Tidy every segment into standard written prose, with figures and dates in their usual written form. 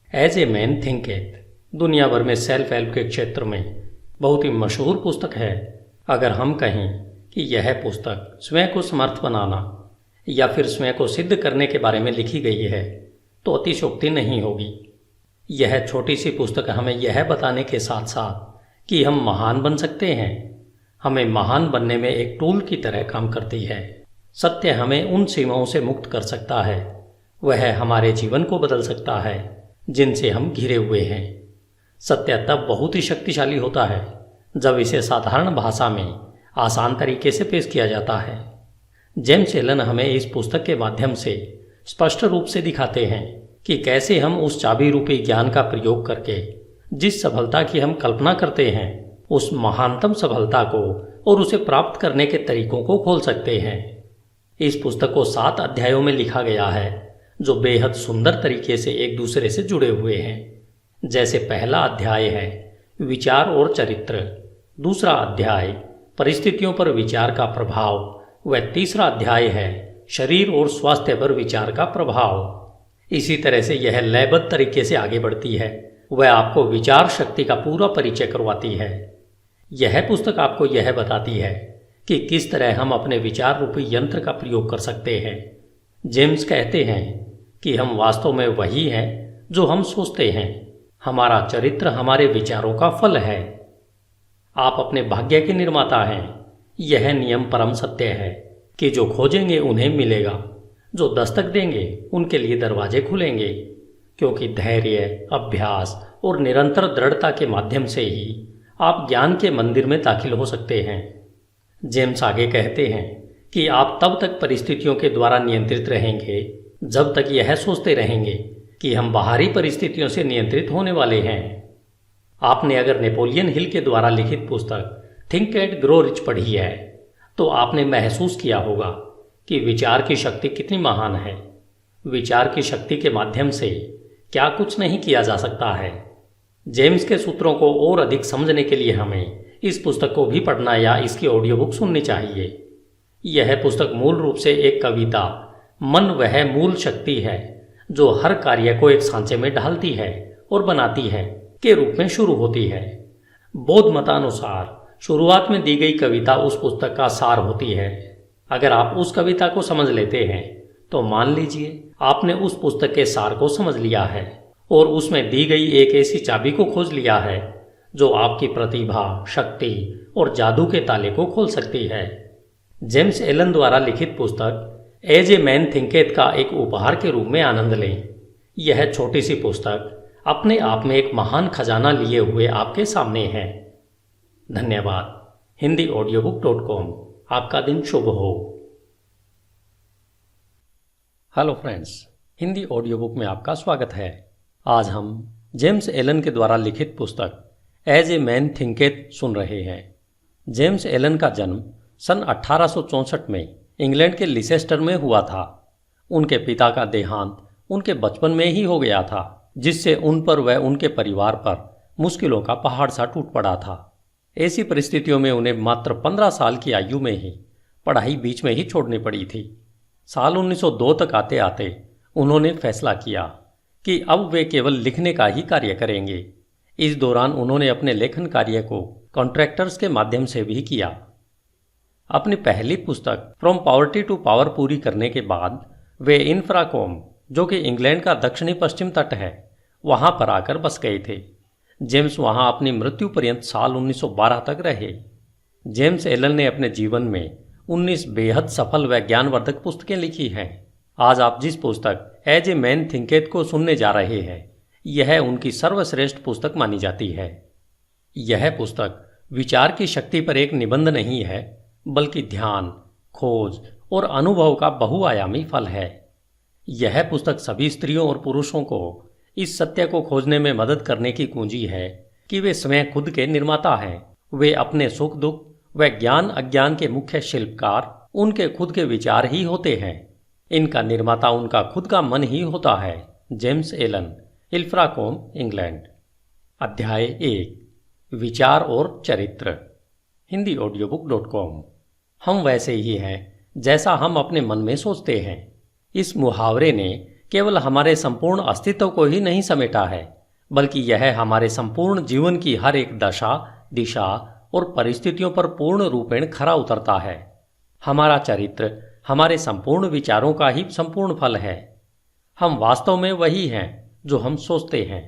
As a man thinketh दुनिया भर में सेल्फ हेल्प के क्षेत्र में बहुत ही मशहूर पुस्तक है। अगर हम कहें कि यह पुस्तक स्वयं को समर्थ बनाना या फिर स्वयं को सिद्ध करने के बारे में लिखी गई है तो अतिशयोक्ति नहीं होगी। यह छोटी सी पुस्तक हमें यह बताने के साथ साथ कि हम महान बन सकते हैं, हमें महान बनने में एक टूल की तरह काम करती है। सत्य हमें उन सीमाओं से मुक्त कर सकता है, वह हमारे जीवन को बदल सकता है जिनसे हम घिरे हुए हैं। सत्य तब बहुत ही शक्तिशाली होता है जब इसे साधारण भाषा में आसान तरीके से पेश किया जाता है। जेम्स एलन हमें इस पुस्तक के माध्यम से स्पष्ट रूप से दिखाते हैं कि कैसे हम उस चाबी रूपी ज्ञान का प्रयोग करके जिस सफलता की हम कल्पना करते हैं उस महानतम सफलता को और उसे प्राप्त करने के तरीकों को खोल सकते हैं। इस पुस्तक को 7 अध्यायों में लिखा गया है जो बेहद सुंदर तरीके से एक दूसरे से जुड़े हुए हैं। जैसे पहला अध्याय है विचार और चरित्र, दूसरा अध्याय परिस्थितियों पर विचार का प्रभाव व तीसरा अध्याय है शरीर और स्वास्थ्य पर विचार का प्रभाव। इसी तरह से यह लयबद्ध तरीके से आगे बढ़ती है, वह आपको विचार शक्ति का पूरा परिचय करवाती है। यह पुस्तक आपको यह बताती है कि किस तरह हम अपने विचार रूपी यंत्र का प्रयोग कर सकते हैं। जेम्स कहते हैं कि हम वास्तव में वही हैं जो हम सोचते हैं। हमारा चरित्र हमारे विचारों का फल है। आप अपने भाग्य के निर्माता हैं। यह नियम परम सत्य है कि जो खोजेंगे उन्हें मिलेगा, जो दस्तक देंगे उनके लिए दरवाजे खुलेंगे, क्योंकि धैर्य, अभ्यास और निरंतर दृढ़ता के माध्यम से ही आप ज्ञान के मंदिर में दाखिल हो सकते हैं। जेम्स आगे कहते हैं कि आप तब तक परिस्थितियों के द्वारा नियंत्रित रहेंगे जब तक यह सोचते रहेंगे कि हम बाहरी परिस्थितियों से नियंत्रित होने वाले हैं। आपने अगर नेपोलियन हिल के द्वारा लिखित पुस्तक थिंक एंड ग्रो रिच पढ़ी है तो आपने महसूस किया होगा कि विचार की शक्ति कितनी महान है। विचार की शक्ति के माध्यम से क्या कुछ नहीं किया जा सकता है। जेम्स के सूत्रों को और अधिक समझने के लिए हमें इस पुस्तक को भी पढ़ना या इसकी ऑडियो बुक सुननी चाहिए। यह पुस्तक मूल रूप से एक कविता मन वह मूल शक्ति है जो हर कार्य को एक सांचे में ढालती है और बनाती है के रूप में शुरू होती है। बौद्ध मतानुसार शुरुआत में दी गई कविता उस पुस्तक का सार होती है। अगर आप उस कविता को समझ लेते हैं तो मान लीजिए आपने उस पुस्तक के सार को समझ लिया है और उसमें दी गई एक ऐसी चाबी को खोज लिया है जो आपकी प्रतिभा, शक्ति और जादू के ताले को खोल सकती है। जेम्स एलन द्वारा लिखित पुस्तक एज ए मैन थिंकेथ का एक उपहार के रूप में आनंद लें। यह छोटी सी पुस्तक अपने आप में एक महान खजाना लिए हुए आपके सामने है। धन्यवाद। HindiAudiobook.com। आपका दिन शुभ हो। Hello friends, Hindi audio book में आपका स्वागत है। आज हम जेम्स एलन के द्वारा लिखित पुस्तक एज ए मैन थिंकेथ सुन रहे हैं। जेम्स एलन का जन्म सन 1864 में इंग्लैंड के लिसेस्टर में हुआ था। उनके पिता का देहांत उनके बचपन में ही हो गया था, जिससे उन पर व उनके परिवार पर मुश्किलों का पहाड़ सा टूट पड़ा था। ऐसी परिस्थितियों में उन्हें मात्र 15 साल की आयु में ही पढ़ाई बीच में ही छोड़नी पड़ी थी। साल 1902 तक आते आते उन्होंने फैसला किया कि अब वे केवल लिखने का ही कार्य करेंगे। इस दौरान उन्होंने अपने लेखन कार्य को कॉन्ट्रैक्टर्स के माध्यम से भी किया। अपनी पहली पुस्तक फ्रॉम पॉवर्टी टू पावर पूरी करने के बाद वे इंफ्राकॉम, जो कि इंग्लैंड का दक्षिणी पश्चिम तट है, वहां पर आकर बस गए थे। जेम्स वहां अपनी मृत्यु पर्यंत साल 1912 तक रहे। जेम्स एलन ने अपने जीवन में 19 बेहद सफल व ज्ञानवर्धक पुस्तकें लिखी हैं। आज आप जिस पुस्तक एज ए मैन थिंकेथ को सुनने जा रहे हैं, यह उनकी सर्वश्रेष्ठ पुस्तक मानी जाती है। यह पुस्तक विचार की शक्ति पर एक निबंध नहीं है, बल्कि ध्यान, खोज और अनुभव का बहुआयामी फल है। यह पुस्तक सभी स्त्रियों और पुरुषों को इस सत्य को खोजने में मदद करने की कुंजी है कि वे स्वयं खुद के निर्माता हैं। वे अपने सुख दुख व ज्ञान अज्ञान के मुख्य शिल्पकार उनके खुद के विचार ही होते हैं। इनका निर्माता उनका खुद का मन ही होता है। James Allen, Ilfracombe, England. अध्याय 1, विचार और चरित्र। HindiAudiobook.com। हम वैसे ही हैं जैसा हम अपने मन में सोचते हैं। इस मुहावरे ने केवल हमारे संपूर्ण अस्तित्व को ही नहीं समेटा है, बल्कि यह हमारे संपूर्ण जीवन की हर एक दशा, दिशा और परिस्थितियों पर पूर्ण रूपेण खरा उतरता है। हमारा चरित्र हमारे संपूर्ण विचारों का ही संपूर्ण फल है। हम वास्तव में वही हैं जो हम सोचते हैं।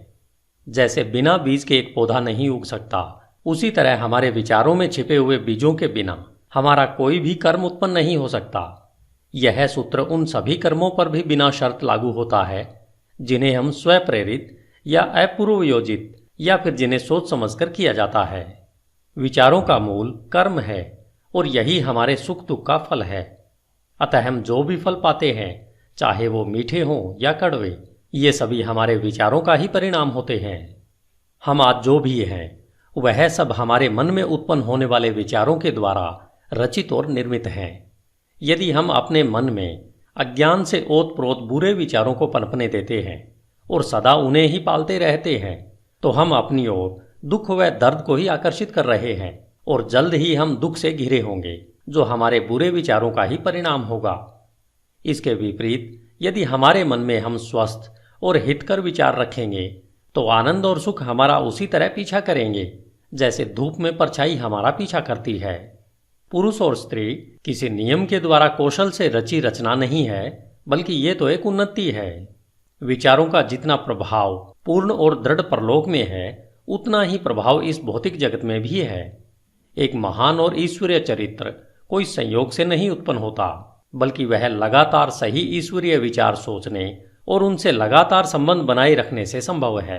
जैसे बिना बीज के एक पौधा नहीं उग सकता, उसी तरह हमारे विचारों में छिपे हुए बीजों के बिना हमारा कोई भी कर्म उत्पन्न नहीं हो सकता। यह सूत्र उन सभी कर्मों पर भी बिना शर्त लागू होता है जिन्हें हम स्वप्रेरित या अपूर्व योजित या फिर जिन्हें सोच समझकर किया जाता है। विचारों का मूल कर्म है और यही हमारे सुख दुख का फल है। अतः हम जो भी फल पाते हैं, चाहे वो मीठे हों या कड़वे, ये सभी हमारे विचारों का ही परिणाम होते हैं। हम आज जो भी हैं वह सब हमारे मन में उत्पन्न होने वाले विचारों के द्वारा रचित और निर्मित हैं। यदि हम अपने मन में अज्ञान से ओतप्रोत बुरे विचारों को पनपने देते हैं और सदा उन्हें ही पालते रहते हैं, तो हम अपनी ओर दुख व दर्द को ही आकर्षित कर रहे हैं और जल्द ही हम दुख से घिरे होंगे, जो हमारे बुरे विचारों का ही परिणाम होगा। इसके विपरीत यदि हमारे मन में हम स्वस्थ और हितकर विचार रखेंगे, तो आनंद और सुख हमारा उसी तरह पीछा करेंगे जैसे धूप में परछाई हमारा पीछा करती है। पुरुष और स्त्री किसी नियम के द्वारा कौशल से रची रचना नहीं है, बल्कि ये तो एक उन्नति है। विचारों का जितना प्रभाव पूर्ण और दृढ़ परलोक में है, उतना ही प्रभाव इस भौतिक जगत में भी है। एक महान और ईश्वरीय चरित्र कोई संयोग से नहीं उत्पन्न होता, बल्कि वह लगातार सही ईश्वरीय विचार सोचने और उनसे लगातार संबंध बनाए रखने से संभव है।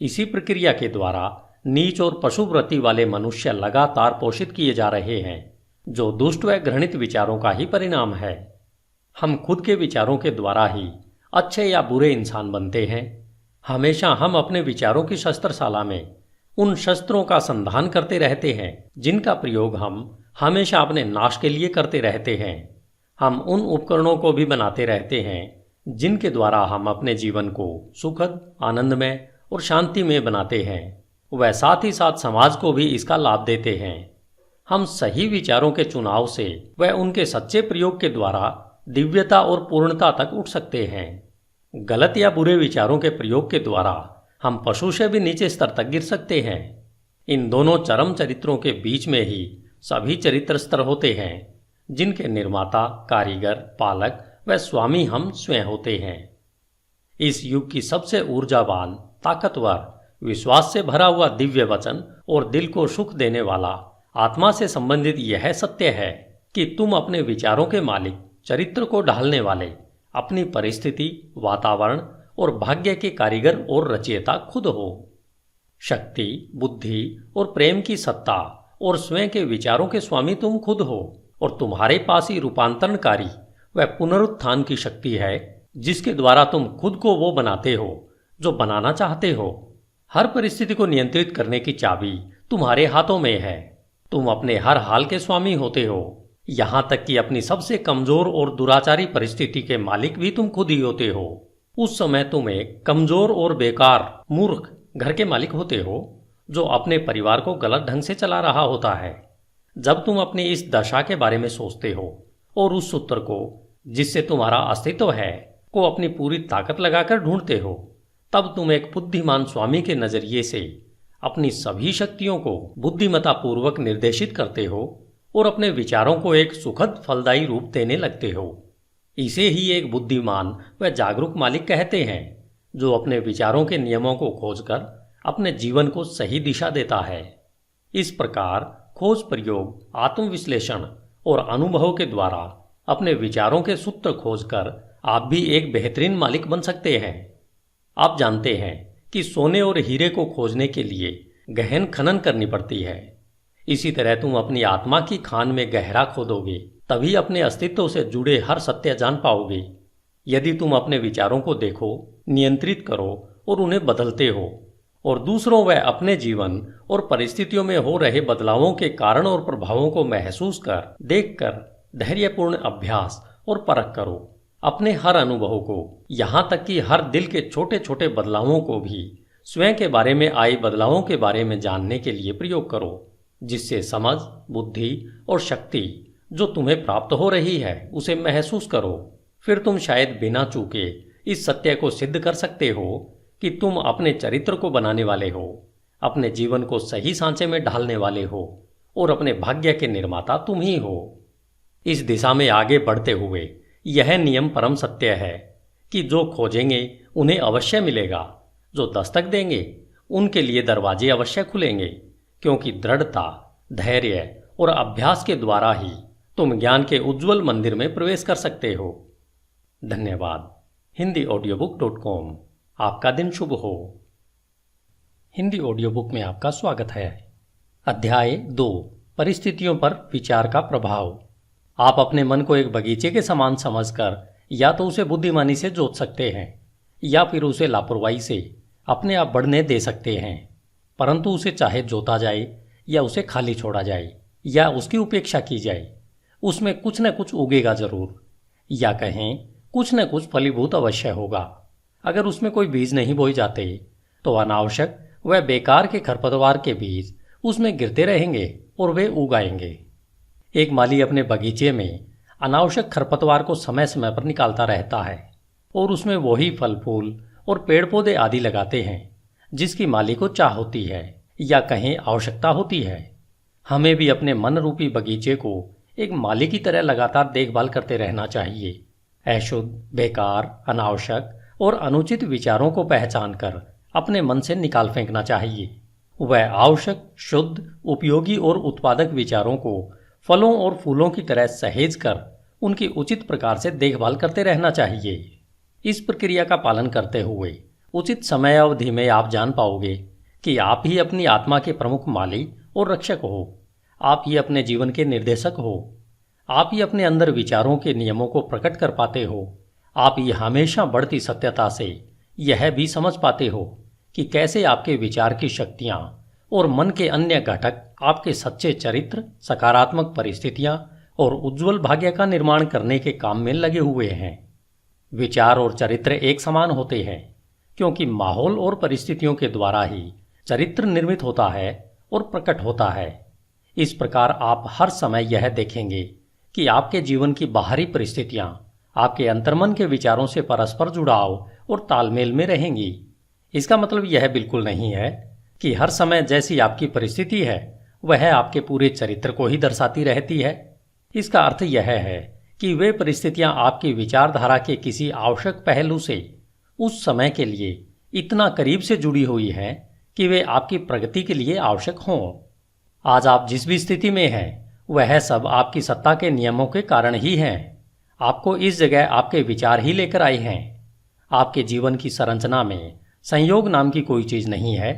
इसी प्रक्रिया के द्वारा नीच और पशुवृत्ति वाले मनुष्य लगातार पोषित किए जा रहे हैं, जो दुष्ट व घृणित विचारों का ही परिणाम है। हम खुद के विचारों के द्वारा ही अच्छे या बुरे इंसान बनते हैं। हमेशा हम अपने विचारों की शस्त्रशाला में उन शस्त्रों का संधान करते रहते हैं जिनका प्रयोग हम हमेशा अपने नाश के लिए करते रहते हैं। हम उन उपकरणों को भी बनाते रहते हैं जिनके द्वारा हम अपने जीवन को सुखद, आनंदमय और शांतिमय बनाते हैं। वह साथ ही साथ समाज को भी इसका लाभ देते हैं। हम सही विचारों के चुनाव से व उनके सच्चे प्रयोग के द्वारा दिव्यता और पूर्णता तक उठ सकते हैं। गलत या बुरे विचारों के प्रयोग के द्वारा हम पशु से भी नीचे स्तर तक गिर सकते हैं। इन दोनों चरम चरित्रों के बीच में ही सभी चरित्र स्तर होते हैं, जिनके निर्माता, कारीगर, पालक व स्वामी हम स्वयं होते हैं। इस युग की सबसे ऊर्जावान, ताकतवर, विश्वास से भरा हुआ दिव्य वचन और दिल को सुख देने वाला आत्मा से संबंधित यह सत्य है कि तुम अपने विचारों के मालिक, चरित्र को ढालने वाले, अपनी परिस्थिति, वातावरण और भाग्य के कारीगर और रचयिता खुद हो। शक्ति, बुद्धि और प्रेम की सत्ता और स्वयं के विचारों के स्वामी तुम खुद हो और तुम्हारे पास ही रूपांतरणकारी व पुनरुत्थान की शक्ति है, जिसके द्वारा तुम खुद को वो बनाते हो जो बनाना चाहते हो। हर परिस्थिति को नियंत्रित करने की चाबी तुम्हारे हाथों में है। तुम अपने हर हाल के स्वामी होते हो, यहां तक कि अपनी सबसे कमजोर और दुराचारी परिस्थिति के मालिक भी तुम खुद ही होते हो। उस समय तुम एक कमजोर और बेकार, मूर्ख घर के मालिक होते हो जो अपने परिवार को गलत ढंग से चला रहा होता है। जब तुम अपनी इस दशा के बारे में सोचते हो और उस सूत्र को जिससे तुम्हारा अस्तित्व है को अपनी पूरी ताकत लगाकर ढूंढते हो, तब तुम एक बुद्धिमान स्वामी के नजरिए से अपनी सभी शक्तियों को बुद्धिमत्ता पूर्वक निर्देशित करते हो और अपने विचारों को एक सुखद, फलदायी रूप देने लगते हो। इसे ही एक बुद्धिमान व जागरूक मालिक कहते हैं, जो अपने विचारों के नियमों को खोजकर अपने जीवन को सही दिशा देता है। इस प्रकार खोज, प्रयोग, आत्मविश्लेषण और अनुभव के द्वारा अपने विचारों के सूत्र खोजकर आप भी एक बेहतरीन मालिक बन सकते हैं। आप जानते हैं कि सोने और हीरे को खोजने के लिए गहन खनन करनी पड़ती है। इसी तरह तुम अपनी आत्मा की खान में गहरा खोदोगे, तभी अपने अस्तित्व से जुड़े हर सत्य जान पाओगे। यदि तुम अपने विचारों को देखो, नियंत्रित करो और उन्हें बदलते हो और दूसरों व अपने जीवन और परिस्थितियों में हो रहे बदलावों के कारण और प्रभावों को महसूस कर, देखकर धैर्यपूर्ण अभ्यास और परख करो। अपने हर अनुभव को, यहाँ तक कि हर दिल के छोटे छोटे बदलावों को भी स्वयं के बारे में आए बदलावों के बारे में जानने के लिए प्रयोग करो, जिससे समझ, बुद्धि और शक्ति जो तुम्हें प्राप्त हो रही है उसे महसूस करो। फिर तुम शायद बिना चूके इस सत्य को सिद्ध कर सकते हो कि तुम अपने चरित्र को बनाने वाले हो, अपने जीवन को सही सांचे में ढालने वाले हो और अपने भाग्य के निर्माता तुम ही हो। इस दिशा में आगे बढ़ते हुए यह नियम परम सत्य है कि जो खोजेंगे उन्हें अवश्य मिलेगा, जो दस्तक देंगे उनके लिए दरवाजे अवश्य खुलेंगे, क्योंकि दृढ़ता, धैर्य और अभ्यास के द्वारा ही तुम ज्ञान के उज्जवल मंदिर में प्रवेश कर सकते हो। धन्यवाद। HindiAudiobook.com। आपका दिन शुभ हो। हिंदी ऑडियो बुक में आपका स्वागत है। अध्याय 2, परिस्थितियों पर विचार का प्रभाव। आप अपने मन को एक बगीचे के समान समझकर या तो उसे बुद्धिमानी से जोत सकते हैं या फिर उसे लापरवाही से अपने आप बढ़ने दे सकते हैं। परंतु उसे चाहे जोता जाए या उसे खाली छोड़ा जाए या उसकी उपेक्षा की जाए, उसमें कुछ न कुछ उगेगा जरूर, या कहें कुछ न कुछ फलीभूत अवश्य होगा। अगर उसमें कोई बीज नहीं बोए जाते तो अनावश्यक व बेकार के खरपतवार के बीज उसमें गिरते रहेंगे और वे उगाएंगे। एक माली अपने बगीचे में अनावश्यक खरपतवार को समय समय पर निकालता रहता है और उसमें वही फल फूल और पेड़ पौधे आदि लगाते हैं जिसकी माली को चाह होती है या कहें आवश्यकता होती है। हमें भी अपने मन रूपी बगीचे को एक माली की तरह लगातार देखभाल करते रहना चाहिए। अशुद्ध, बेकार, अनावश्यक और अनुचित विचारों को पहचान कर अपने मन से निकाल फेंकना चाहिए। वह आवश्यक, शुद्ध, उपयोगी और उत्पादक विचारों को फलों और फूलों की तरह सहेज कर उनकी उचित प्रकार से देखभाल करते रहना चाहिए। इस प्रक्रिया का पालन करते हुए उचित समय अवधि में आप जान पाओगे कि आप ही अपनी आत्मा के प्रमुख माली और रक्षक हो। आप ही अपने जीवन के निर्देशक हो। आप ही अपने अंदर विचारों के नियमों को प्रकट कर पाते हो। आप ही हमेशा बढ़ती सत्यता से यह भी समझ पाते हो कि कैसे आपके विचार की शक्तियाँ और मन के अन्य घटक आपके सच्चे चरित्र, सकारात्मक परिस्थितियाँ और उज्जवल भाग्य का निर्माण करने के काम में लगे हुए हैं। विचार और चरित्र एक समान होते हैं क्योंकि माहौल और परिस्थितियों के द्वारा ही चरित्र निर्मित होता है और प्रकट होता है। इस प्रकार आप हर समय यह देखेंगे कि आपके जीवन की बाहरी परिस्थितियां आपके अंतर्मन के विचारों से परस्पर जुड़ाव और तालमेल में रहेंगी। इसका मतलब यह बिल्कुल नहीं है कि हर समय जैसी आपकी परिस्थिति है वह आपके पूरे चरित्र को ही दर्शाती रहती है। इसका अर्थ यह है कि वे परिस्थितियां आपकी विचारधारा के किसी आवश्यक पहलू से उस समय के लिए इतना करीब से जुड़ी हुई हैं कि वे आपकी प्रगति के लिए आवश्यक हों। आज आप जिस भी स्थिति में हैं वह सब आपकी सत्ता के नियमों के कारण ही हैं। आपको इस जगह आपके विचार ही लेकर आए हैं। आपके जीवन की संरचना में संयोग नाम की कोई चीज नहीं है।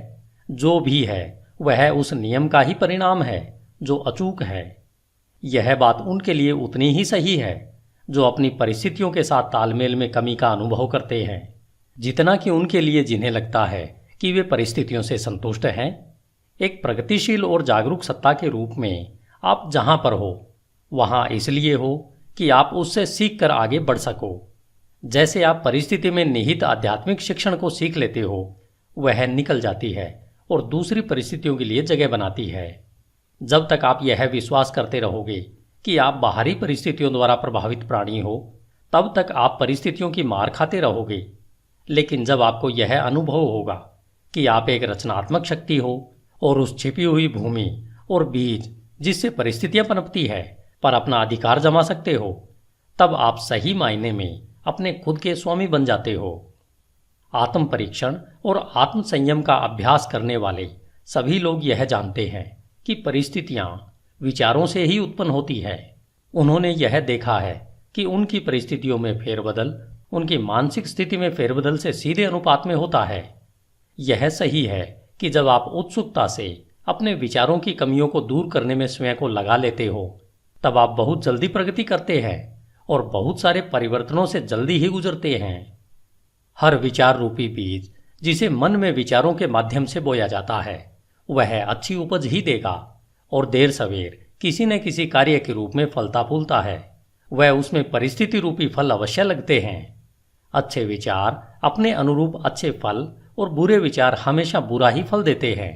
जो भी है वह उस नियम का ही परिणाम है जो अचूक है। यह बात उनके लिए उतनी ही सही है जो अपनी परिस्थितियों के साथ तालमेल में कमी का अनुभव करते हैं, जितना कि उनके लिए जिन्हें लगता है कि वे परिस्थितियों से संतुष्ट हैं। एक प्रगतिशील और जागरूक सत्ता के रूप में आप जहां पर हो वहां इसलिए हो कि आप उससे सीख कर आगे बढ़ सको। जैसे आप परिस्थिति में निहित आध्यात्मिक शिक्षण को सीख लेते हो, वह निकल जाती है और दूसरी परिस्थितियों के लिए जगह बनाती है। जब तक आप यह विश्वास करते रहोगे कि आप बाहरी परिस्थितियों द्वारा प्रभावित प्राणी हो, तब तक आप परिस्थितियों की मार खाते रहोगे। लेकिन जब आपको यह अनुभव होगा कि आप एक रचनात्मक शक्ति हो और उस छिपी हुई भूमि और बीज जिससे परिस्थितियां पनपती है पर अपना अधिकार जमा सकते हो, तब आप सही मायने में अपने खुद के स्वामी बन जाते हो। आत्म परीक्षण और आत्म संयम का अभ्यास करने वाले सभी लोग यह जानते हैं कि परिस्थितियां विचारों से ही उत्पन्न होती है। उन्होंने यह देखा है कि उनकी परिस्थितियों में फेरबदल उनकी मानसिक स्थिति में फेरबदल से सीधे अनुपात में होता है। यह सही है कि जब आप उत्सुकता से अपने विचारों की कमियों को दूर करने में स्वयं को लगा लेते हो, तब आप बहुत जल्दी प्रगति करते हैं और बहुत सारे परिवर्तनों से जल्दी ही गुजरते हैं। हर विचार रूपी बीज जिसे मन में विचारों के माध्यम से बोया जाता है, वह अच्छी उपज ही देगा और देर सवेर किसी न किसी कार्य के रूप में फलता फूलता है। वह उसमें परिस्थिति रूपी फल अवश्य लगते हैं। अच्छे विचार अपने अनुरूप अच्छे फल और बुरे विचार हमेशा बुरा ही फल देते हैं।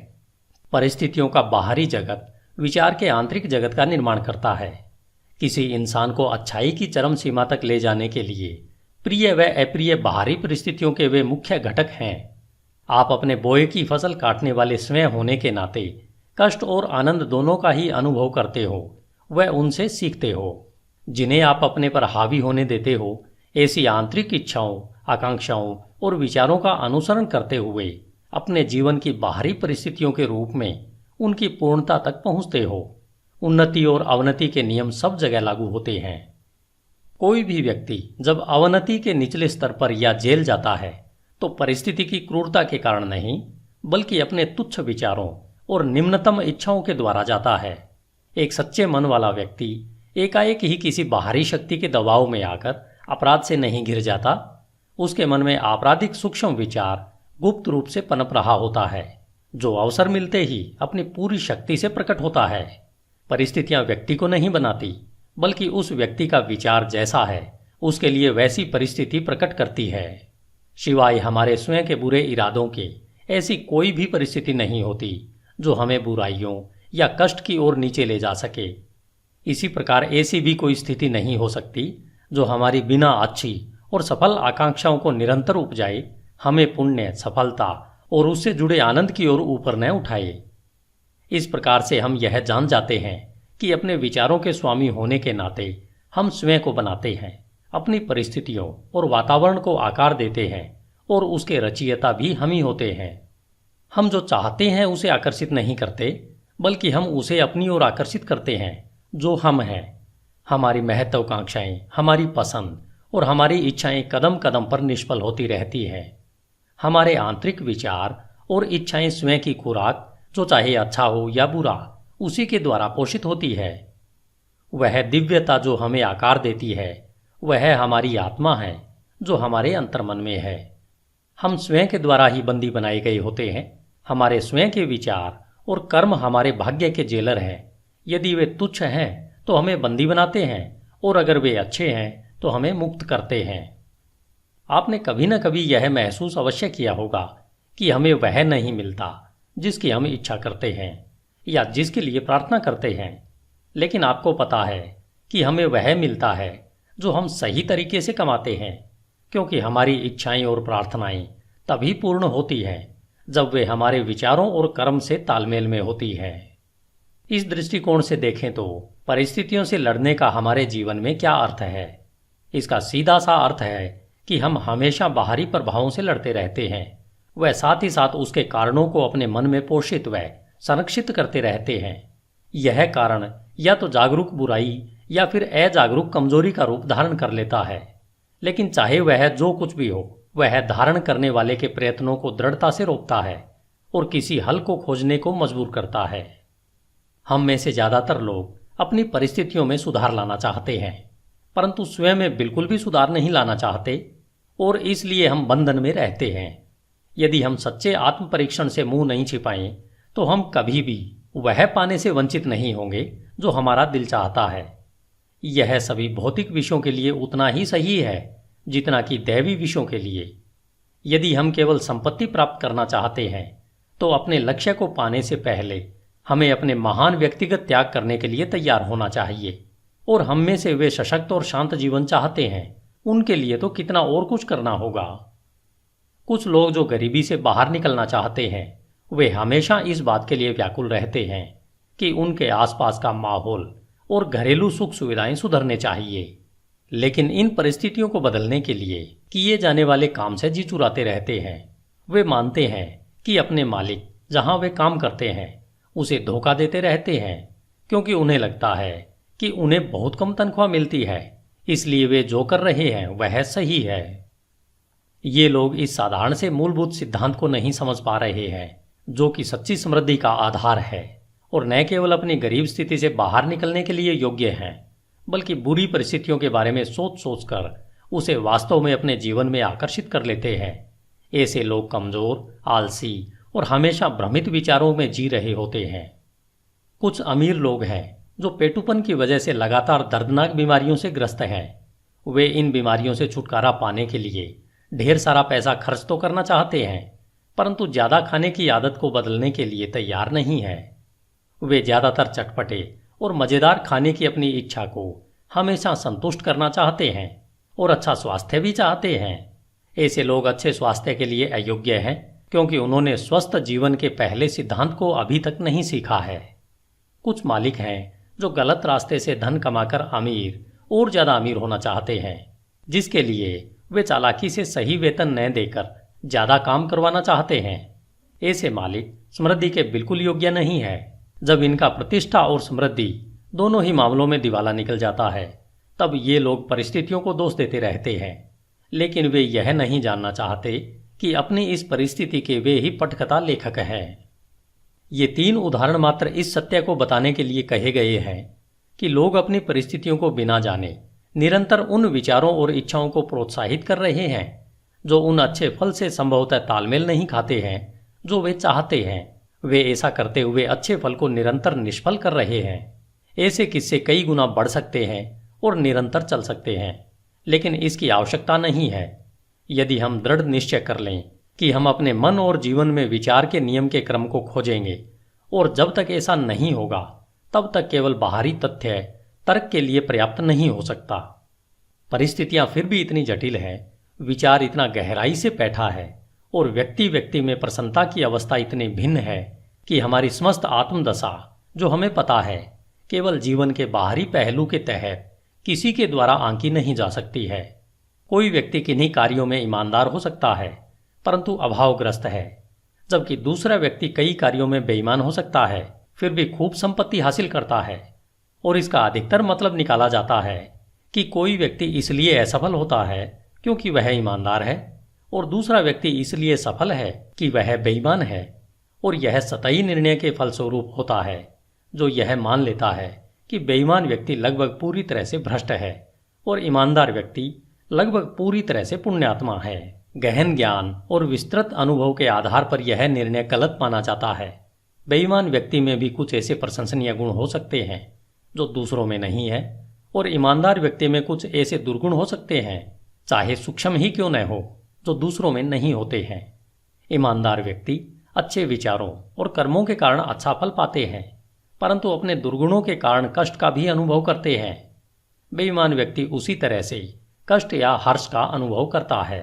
परिस्थितियों का बाहरी जगत विचार के आंतरिक जगत का निर्माण करता है। किसी इंसान को अच्छाई की चरम सीमा तक ले जाने के लिए प्रिय व अप्रिय बाहरी परिस्थितियों के वे मुख्य घटक हैं। आप अपने बोए की फसल काटने वाले स्वयं होने के नाते कष्ट और आनंद दोनों का ही अनुभव करते हो व उनसे सीखते हो। जिन्हें आप अपने पर हावी होने देते हो, ऐसी आंतरिक इच्छाओं, आकांक्षाओं और विचारों का अनुसरण करते हुए अपने जीवन की बाहरी परिस्थितियों के रूप में उनकी पूर्णता तक पहुंचते हो। उन्नति और अवनति के नियम सब जगह लागू होते हैं। कोई भी व्यक्ति जब अवनति के निचले स्तर पर या जेल जाता है तो परिस्थिति की क्रूरता के कारण नहीं, बल्कि अपने तुच्छ विचारों और निम्नतम इच्छाओं के द्वारा जाता है। एक सच्चे मन वाला व्यक्ति एकाएक ही किसी बाहरी शक्ति के दबाव में आकर अपराध से नहीं घिर जाता। उसके मन में आपराधिक सूक्ष्म विचार गुप्त रूप से पनप रहा होता है, जो अवसर मिलते ही अपनी पूरी शक्ति से प्रकट होता है। परिस्थितियां व्यक्ति को नहीं बनाती, बल्कि उस व्यक्ति का विचार जैसा है उसके लिए वैसी परिस्थिति प्रकट करती है। सिवाय हमारे स्वयं के बुरे इरादों के ऐसी कोई भी परिस्थिति नहीं होती जो हमें बुराइयों या कष्ट की ओर नीचे ले जा सके। इसी प्रकार ऐसी भी कोई स्थिति नहीं हो सकती जो हमारी बिना अच्छी और सफल आकांक्षाओं को निरंतर उपजाए हमें पुण्य, सफलता और उससे जुड़े आनंद की ओर ऊपर न उठाए। इस प्रकार से हम यह जान जाते हैं कि अपने विचारों के स्वामी होने के नाते हम स्वयं को बनाते हैं, अपनी परिस्थितियों और वातावरण को आकार देते हैं और उसके रचयिता भी हम ही होते हैं। हम जो चाहते हैं उसे आकर्षित नहीं करते, बल्कि हम उसे अपनी ओर आकर्षित करते हैं जो हम हैं। हमारी महत्वाकांक्षाएं, हमारी पसंद और हमारी इच्छाएं कदम कदम पर निष्फल होती रहती हैं। हमारे आंतरिक विचार और इच्छाएं स्वयं की खुराक, जो चाहे अच्छा हो या बुरा, उसी के द्वारा पोषित होती है। वह दिव्यता जो हमें आकार देती है वह हमारी आत्मा है जो हमारे अंतर्मन में है। हम स्वयं के द्वारा ही बंदी बनाए गए होते हैं। हमारे स्वयं के विचार और कर्म हमारे भाग्य के जेलर हैं। यदि वे तुच्छ हैं तो हमें बंदी बनाते हैं, और अगर वे अच्छे हैं तो हमें मुक्त करते हैं। आपने कभी न कभी यह महसूस अवश्य किया होगा कि हमें वह नहीं मिलता जिसकी हम इच्छा करते हैं या जिसके लिए प्रार्थना करते हैं, लेकिन आपको पता है कि हमें वह मिलता है जो हम सही तरीके से कमाते हैं, क्योंकि हमारी इच्छाएं और प्रार्थनाएं तभी पूर्ण होती हैं जब वे हमारे विचारों और कर्म से तालमेल में होती हैं। इस दृष्टिकोण से देखें तो परिस्थितियों से लड़ने का हमारे जीवन में क्या अर्थ है? इसका सीधा सा अर्थ है कि हम हमेशा बाहरी प्रभावों से लड़ते रहते हैं, वह साथ ही साथ उसके कारणों को अपने मन में पोषित व संरक्षित करते रहते हैं। यह कारण या तो जागरूक बुराई या फिर अजागरूक कमजोरी का रूप धारण कर लेता है, लेकिन चाहे वह जो कुछ भी हो, वह धारण करने वाले के प्रयत्नों को दृढ़ता से रोकता है और किसी हल को खोजने को मजबूर करता है। हम में से ज्यादातर लोग अपनी परिस्थितियों में सुधार लाना चाहते हैं, परंतु स्वयं में बिल्कुल भी सुधार नहीं लाना चाहते, और इसलिए हम बंधन में रहते हैं। यदि हम सच्चे आत्म परीक्षण से मुंह नहीं छिपाएं तो हम कभी भी वह पाने से वंचित नहीं होंगे जो हमारा दिल चाहता है। यह सभी भौतिक विषयों के लिए उतना ही सही है जितना कि दैवी विषयों के लिए। यदि हम केवल संपत्ति प्राप्त करना चाहते हैं तो अपने लक्ष्य को पाने से पहले हमें अपने महान व्यक्तिगत त्याग करने के लिए तैयार होना चाहिए, और हम में से वे सशक्त और शांत जीवन चाहते हैं उनके लिए तो कितना और कुछ करना होगा। कुछ लोग जो गरीबी से बाहर निकलना चाहते हैं वे हमेशा इस बात के लिए व्याकुल रहते हैं कि उनके आसपास का माहौल और घरेलू सुख सुविधाएं सुधरने चाहिए, लेकिन इन परिस्थितियों को बदलने के लिए किए जाने वाले काम से जी चुराते रहते हैं। वे मानते हैं कि अपने मालिक जहां वे काम करते हैं उसे धोखा देते रहते हैं, क्योंकि उन्हें लगता है कि उन्हें बहुत कम तनख्वाह मिलती है, इसलिए वे जो कर रहे हैं वह सही है। ये लोग इस साधारण से मूलभूत सिद्धांत को नहीं समझ पा रहे हैं जो कि सच्ची समृद्धि का आधार है, और न केवल अपनी गरीब स्थिति से बाहर निकलने के लिए योग्य हैं, बल्कि बुरी परिस्थितियों के बारे में सोच सोच कर उसे वास्तव में अपने जीवन में आकर्षित कर लेते हैं। ऐसे लोग कमजोर, आलसी और हमेशा भ्रमित विचारों में जी रहे होते हैं। कुछ अमीर लोग हैं जो पेटुपन की वजह से लगातार दर्दनाक बीमारियों से ग्रस्त हैं। वे इन बीमारियों से छुटकारा पाने के लिए ढेर सारा पैसा खर्च तो करना चाहते हैं, परंतु ज्यादा खाने की आदत को बदलने के लिए तैयार नहीं है। वे ज्यादातर चटपटे और मजेदार खाने की अपनी इच्छा को हमेशा संतुष्ट करना चाहते हैं, और अच्छा स्वास्थ्य भी चाहते हैं। ऐसे लोग अच्छे स्वास्थ्य के लिए अयोग्य हैं क्योंकि उन्होंने स्वस्थ जीवन के पहले सिद्धांत को अभी तक नहीं सीखा है। कुछ मालिक हैं जो गलत रास्ते से धन कमाकर अमीर और ज़्यादा अमीर होना चाहते हैं, जिसके लिए वे चालाकी से सही वेतन न देकर ज़्यादा काम करवाना चाहते हैं। ऐसे मालिक समृद्धि के बिल्कुल योग्य नहीं है। जब इनका प्रतिष्ठा और समृद्धि दोनों ही मामलों में दिवाला निकल जाता है, तब ये लोग परिस्थितियों को दोष देते रहते हैं, लेकिन वे यह नहीं जानना चाहते कि अपनी इस परिस्थिति के वे ही पटकथा लेखक हैं। ये 3 उदाहरण मात्र इस सत्य को बताने के लिए कहे गए हैं कि लोग अपनी परिस्थितियों को बिना जाने निरंतर उन विचारों और इच्छाओं को प्रोत्साहित कर रहे हैं जो उन अच्छे फल से संभवतः तालमेल नहीं खाते हैं जो वे चाहते हैं। वे ऐसा करते हुए अच्छे फल को निरंतर निष्फल कर रहे हैं। ऐसे किस्से कई गुना बढ़ सकते हैं और निरंतर चल सकते हैं, लेकिन इसकी आवश्यकता नहीं है। यदि हम दृढ़ निश्चय कर लें कि हम अपने मन और जीवन में विचार के नियम के क्रम को खोजेंगे, और जब तक ऐसा नहीं होगा तब तक केवल बाहरी तथ्य तर्क के लिए पर्याप्त नहीं हो सकता। परिस्थितियां फिर भी इतनी जटिल हैं, विचार इतना गहराई से बैठा है और व्यक्ति व्यक्ति में प्रसन्नता की अवस्था इतनी भिन्न है कि हमारी समस्त आत्मदशा, जो हमें पता है, केवल जीवन के बाहरी पहलू के तहत किसी के द्वारा आंकी नहीं जा सकती है। कोई व्यक्ति किन्हीं कार्यों में ईमानदार हो सकता है परंतु अभावग्रस्त है, जबकि दूसरा व्यक्ति कई कार्यों में बेईमान हो सकता है फिर भी खूब संपत्ति हासिल करता है। और इसका अधिकतर मतलब निकाला जाता है कि कोई व्यक्ति इसलिए असफल होता है क्योंकि वह ईमानदार है और दूसरा व्यक्ति इसलिए सफल है कि वह बेईमान है। और यह सतही निर्णय के फलस्वरूप होता है, जो यह मान लेता है कि बेईमान व्यक्ति लगभग पूरी तरह से भ्रष्ट है और ईमानदार व्यक्ति लगभग पूरी तरह से पुण्यात्मा है। गहन ज्ञान और विस्तृत अनुभव के आधार पर यह निर्णय गलत माना जाता है। बेईमान व्यक्ति में भी कुछ ऐसे प्रशंसनीय गुण हो सकते हैं जो दूसरों में नहीं है, और ईमानदार व्यक्ति में कुछ ऐसे दुर्गुण हो सकते हैं, चाहे सूक्ष्म ही क्यों न हो, जो दूसरों में नहीं होते हैं। ईमानदार व्यक्ति अच्छे विचारों और कर्मों के कारण अच्छा फल पाते हैं, परंतु अपने दुर्गुणों के कारण कष्ट का भी अनुभव करते हैं। बेईमान व्यक्ति उसी तरह से कष्ट या हर्ष का अनुभव करता है।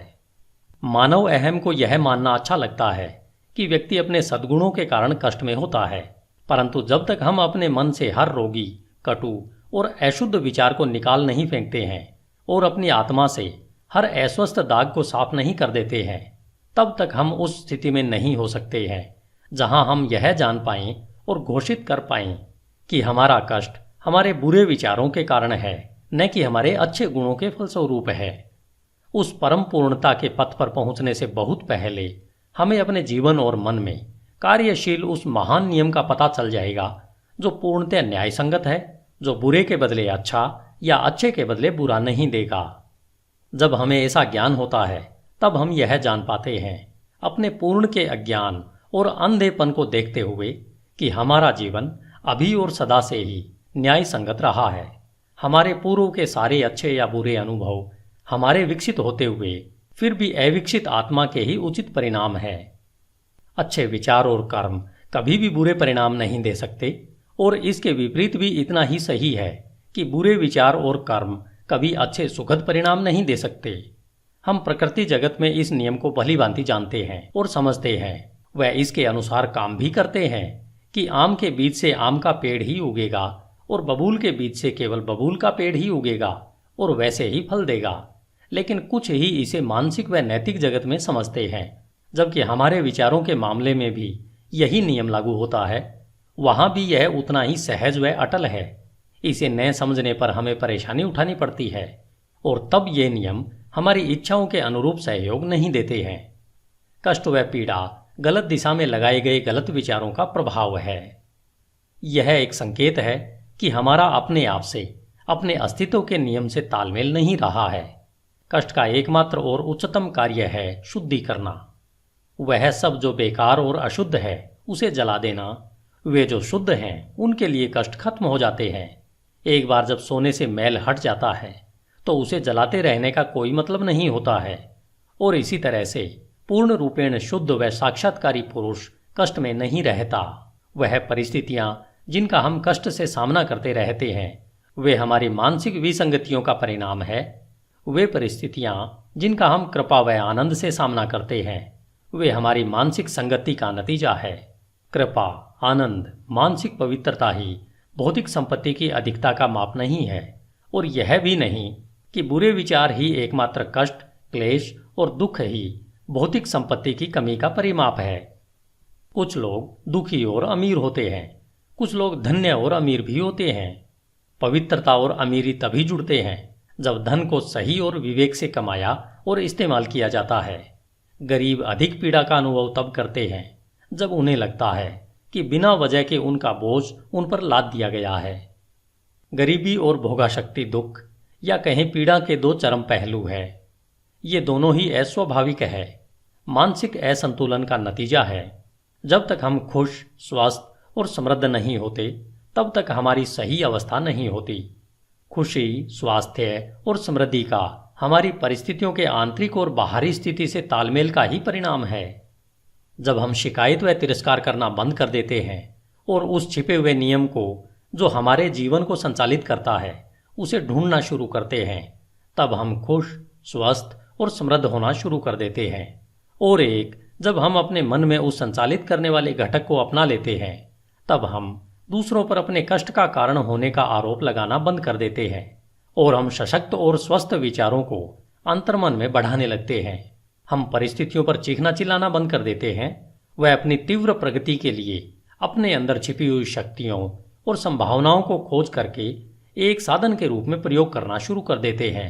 मानव अहम को यह मानना अच्छा लगता है कि व्यक्ति अपने सद्गुणों के कारण कष्ट में होता है, परंतु जब तक हम अपने मन से हर रोगी, कटु और अशुद्ध विचार को निकाल नहीं फेंकते हैं और अपनी आत्मा से हर अस्वस्थ दाग को साफ नहीं कर देते हैं, तब तक हम उस स्थिति में नहीं हो सकते हैं जहां हम यह जान पाएं और घोषित कर पाएं कि हमारा कष्ट हमारे बुरे विचारों के कारण है, न कि हमारे अच्छे गुणों के फलस्वरूप है। उस परम पूर्णता के पथ पर पहुंचने से बहुत पहले हमें अपने जीवन और मन में कार्यशील उस महान नियम का पता चल जाएगा जो पूर्णतः न्याय संगत है, जो बुरे के बदले अच्छा या अच्छे के बदले बुरा नहीं देगा। जब हमें ऐसा ज्ञान होता है तब हम यह जान पाते हैं, अपने पूर्ण के अज्ञान और अंधेपन को देखते हुए, कि हमारा जीवन अभी और सदा से ही न्याय संगत रहा है। हमारे पूर्व के सारे अच्छे या बुरे अनुभव हमारे विकसित होते हुए फिर भी अविकसित आत्मा के ही उचित परिणाम है। अच्छे विचार और कर्म कभी भी बुरे परिणाम नहीं दे सकते, और इसके विपरीत भी इतना ही सही है कि बुरे विचार और कर्म कभी अच्छे सुखद परिणाम नहीं दे सकते। हम प्रकृति जगत में इस नियम को भलीभांति जानते हैं और समझते हैं। वह इसके अनुसार काम भी करते हैं कि आम के बीज से आम का पेड़ ही उगेगा और बबूल के बीज से केवल बबूल का पेड़ ही उगेगा और वैसे ही फल देगा। लेकिन कुछ ही इसे मानसिक व नैतिक जगत में समझते हैं, जबकि हमारे विचारों के मामले में भी यही नियम लागू होता है। वहां भी यह उतना ही सहज व अटल है। इसे न समझने पर हमें परेशानी उठानी पड़ती है, और तब ये नियम हमारी इच्छाओं के अनुरूप सहयोग नहीं देते हैं। कष्ट व पीड़ा गलत दिशा में लगाए गए गलत विचारों का प्रभाव है। यह एक संकेत है कि हमारा अपने आप से, अपने अस्तित्व के नियम से तालमेल नहीं रहा है। कष्ट का एकमात्र और उच्चतम कार्य है शुद्धि करना। वह सब जो बेकार और अशुद्ध है उसे जला देना। वे जो शुद्ध हैं उनके लिए कष्ट खत्म हो जाते हैं। एक बार जब सोने से मैल हट जाता है तो उसे जलाते रहने का कोई मतलब नहीं होता है। और इसी तरह से पूर्ण रूपेण शुद्ध व साक्षात्कारी पुरुष कष्ट में नहीं रहता। वह परिस्थितियां जिनका हम कष्ट से सामना करते रहते हैं, वे हमारी मानसिक विसंगतियों का परिणाम है। वे परिस्थितियां जिनका हम कृपा व आनंद से सामना करते हैं वे हमारी मानसिक संगति का नतीजा है। कृपा, आनंद, मानसिक पवित्रता ही भौतिक संपत्ति की अधिकता का माप नहीं है, और यह भी नहीं कि बुरे विचार ही एकमात्र कष्ट, क्लेश और दुख ही भौतिक संपत्ति की कमी का परिमाप है। कुछ लोग दुखी और अमीर होते हैं, कुछ लोग धन्य और अमीर भी होते हैं। पवित्रता और अमीरी तभी जुड़ते हैं जब धन को सही और विवेक से कमाया और इस्तेमाल किया जाता है। गरीब अधिक पीड़ा का अनुभव तब करते हैं जब उन्हें लगता है कि बिना वजह के उनका बोझ उन पर लाद दिया गया है। गरीबी और भोगाशक्ति दुख या कहें पीड़ा के दो चरम पहलू है। ये दोनों ही अस्वाभाविक है, मानसिक असंतुलन का नतीजा है। जब तक हम खुश, स्वस्थ और समृद्ध नहीं होते तब तक हमारी सही अवस्था नहीं होती। खुशी, स्वास्थ्य और समृद्धि का हमारी परिस्थितियों के आंतरिक और बाहरी स्थिति से तालमेल का ही परिणाम है। जब हम शिकायत व तिरस्कार करना बंद कर देते हैं और उस छिपे हुए नियम को जो हमारे जीवन को संचालित करता है उसे ढूंढना शुरू करते हैं, तब हम खुश, स्वस्थ और समृद्ध होना शुरू कर देते हैं। और जब हम अपने मन में उस संचालित करने वाले घटक को अपना लेते हैं, तब हम दूसरों पर अपने कष्ट का कारण होने का आरोप लगाना बंद कर देते हैं और हम सशक्त और स्वस्थ विचारों को अंतर्मन में बढ़ाने लगते हैं। हम परिस्थितियों पर चीखना चिल्लाना बंद कर देते हैं। वह अपनी तीव्र प्रगति के लिए अपने अंदर छिपी हुई शक्तियों और संभावनाओं को खोज करके एक साधन के रूप में प्रयोग करना शुरू कर देते हैं।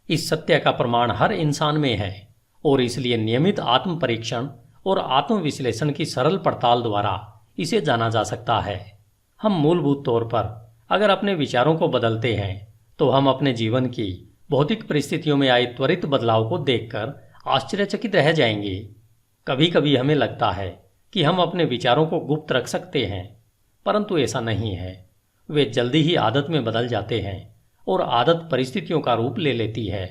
इस सत्य का प्रमाण हर इंसान में है और इसलिए नियमित आत्म परीक्षण और आत्म विश्लेषण की सरल पड़ताल द्वारा इसे जाना जा सकता है। हम मूलभूत तौर पर अगर अपने विचारों को बदलते हैं तो हम अपने जीवन की भौतिक परिस्थितियों में आए त्वरित बदलाव को देखकर आश्चर्यचकित रह जाएंगे। कभी कभी हमें लगता है कि हम अपने विचारों को गुप्त रख सकते हैं, परंतु ऐसा नहीं है। वे जल्दी ही आदत में बदल जाते हैं और आदत परिस्थितियों का रूप ले लेती है।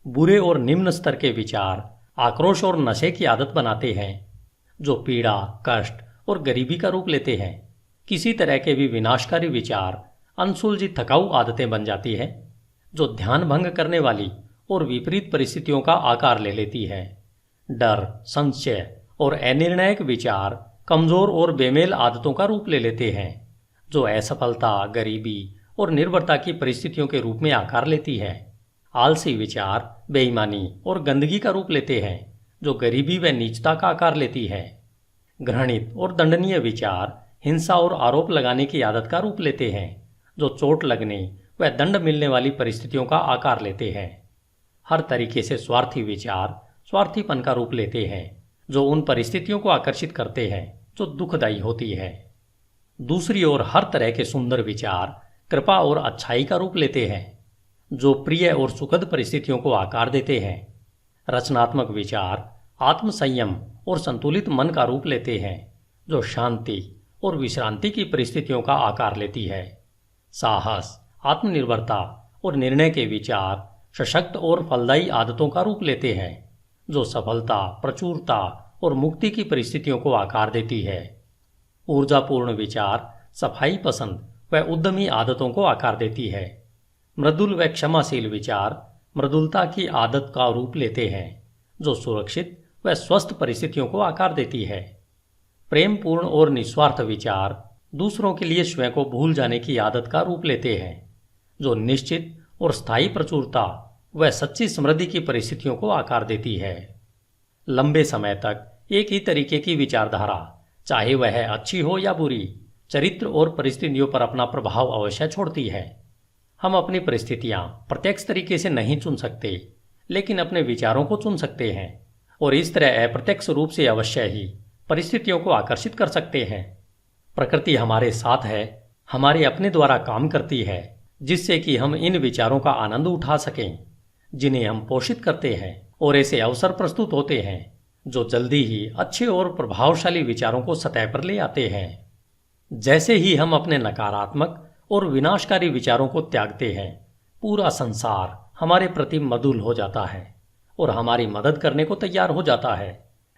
बुरे और निम्न स्तर के विचार आक्रोश और नशे की आदत बनाते हैं, जो पीड़ा, कष्ट और गरीबी का रूप लेते हैं। किसी तरह के भी विनाशकारी विचार अनसुलझी थकाऊ आदतें बन जाती है, जो ध्यान भंग करने वाली और विपरीत परिस्थितियों का आकार ले लेती है। डर, संशय और अनिर्णायक विचार कमजोर और बेमेल आदतों का रूप ले लेते हैं, जो असफलता, गरीबी और निर्भरता की परिस्थितियों के रूप में आकार लेती है। आलसी विचार बेईमानी और गंदगी का रूप लेते हैं, जो गरीबी व नीचता का आकार लेती है। घृणित और दंडनीय विचार हिंसा और आरोप लगाने की आदत का रूप लेते हैं, जो चोट लगने व दंड मिलने वाली परिस्थितियों का आकार लेते हैं। हर तरीके से स्वार्थी विचार स्वार्थीपन का रूप लेते हैं, जो उन परिस्थितियों को आकर्षित करते हैं जो दुखदायी होती है। दूसरी ओर हर तरह के सुंदर विचार कृपा और अच्छाई का रूप लेते हैं, जो प्रिय और सुखद परिस्थितियों को आकार देते हैं। रचनात्मक विचार आत्मसंयम और संतुलित मन का रूप लेते हैं, जो शांति और विश्रांति की परिस्थितियों का आकार लेती है। साहस, आत्मनिर्भरता और निर्णय के विचार सशक्त और फलदायी आदतों का रूप लेते हैं, जो सफलता, प्रचुरता और मुक्ति की परिस्थितियों को आकार देती है। ऊर्जापूर्ण विचार सफाई पसंद व उद्यमी आदतों को आकार देती है। मृदुल व क्षमाशील विचार मृदुलता की आदत का रूप लेते हैं, जो सुरक्षित व स्वस्थ परिस्थितियों को आकार देती है। प्रेमपूर्ण और निस्वार्थ विचार दूसरों के लिए स्वयं को भूल जाने की आदत का रूप लेते हैं, जो निश्चित और स्थायी प्रचुरता व सच्ची समृद्धि की परिस्थितियों को आकार देती है। लंबे समय तक एक ही तरीके की विचारधारा, चाहे वह अच्छी हो या बुरी, चरित्र और परिस्थितियों पर अपना प्रभाव अवश्य छोड़ती है। हम अपनी परिस्थितियां प्रत्यक्ष तरीके से नहीं चुन सकते, लेकिन अपने विचारों को चुन सकते हैं और इस तरह अप्रत्यक्ष रूप से अवश्य ही परिस्थितियों को आकर्षित कर सकते हैं। प्रकृति हमारे साथ है, हमारे अपने द्वारा काम करती है, जिससे कि हम इन विचारों का आनंद उठा सकें, जिन्हें हम पोषित करते हैं, और ऐसे अवसर प्रस्तुत होते हैं जो जल्दी ही अच्छे और प्रभावशाली विचारों को सतह पर ले आते हैं। जैसे ही हम अपने नकारात्मक और विनाशकारी विचारों को त्यागते हैं, पूरा संसार हमारे प्रति मृदुल हो जाता है और हमारी मदद करने को तैयार हो जाता है।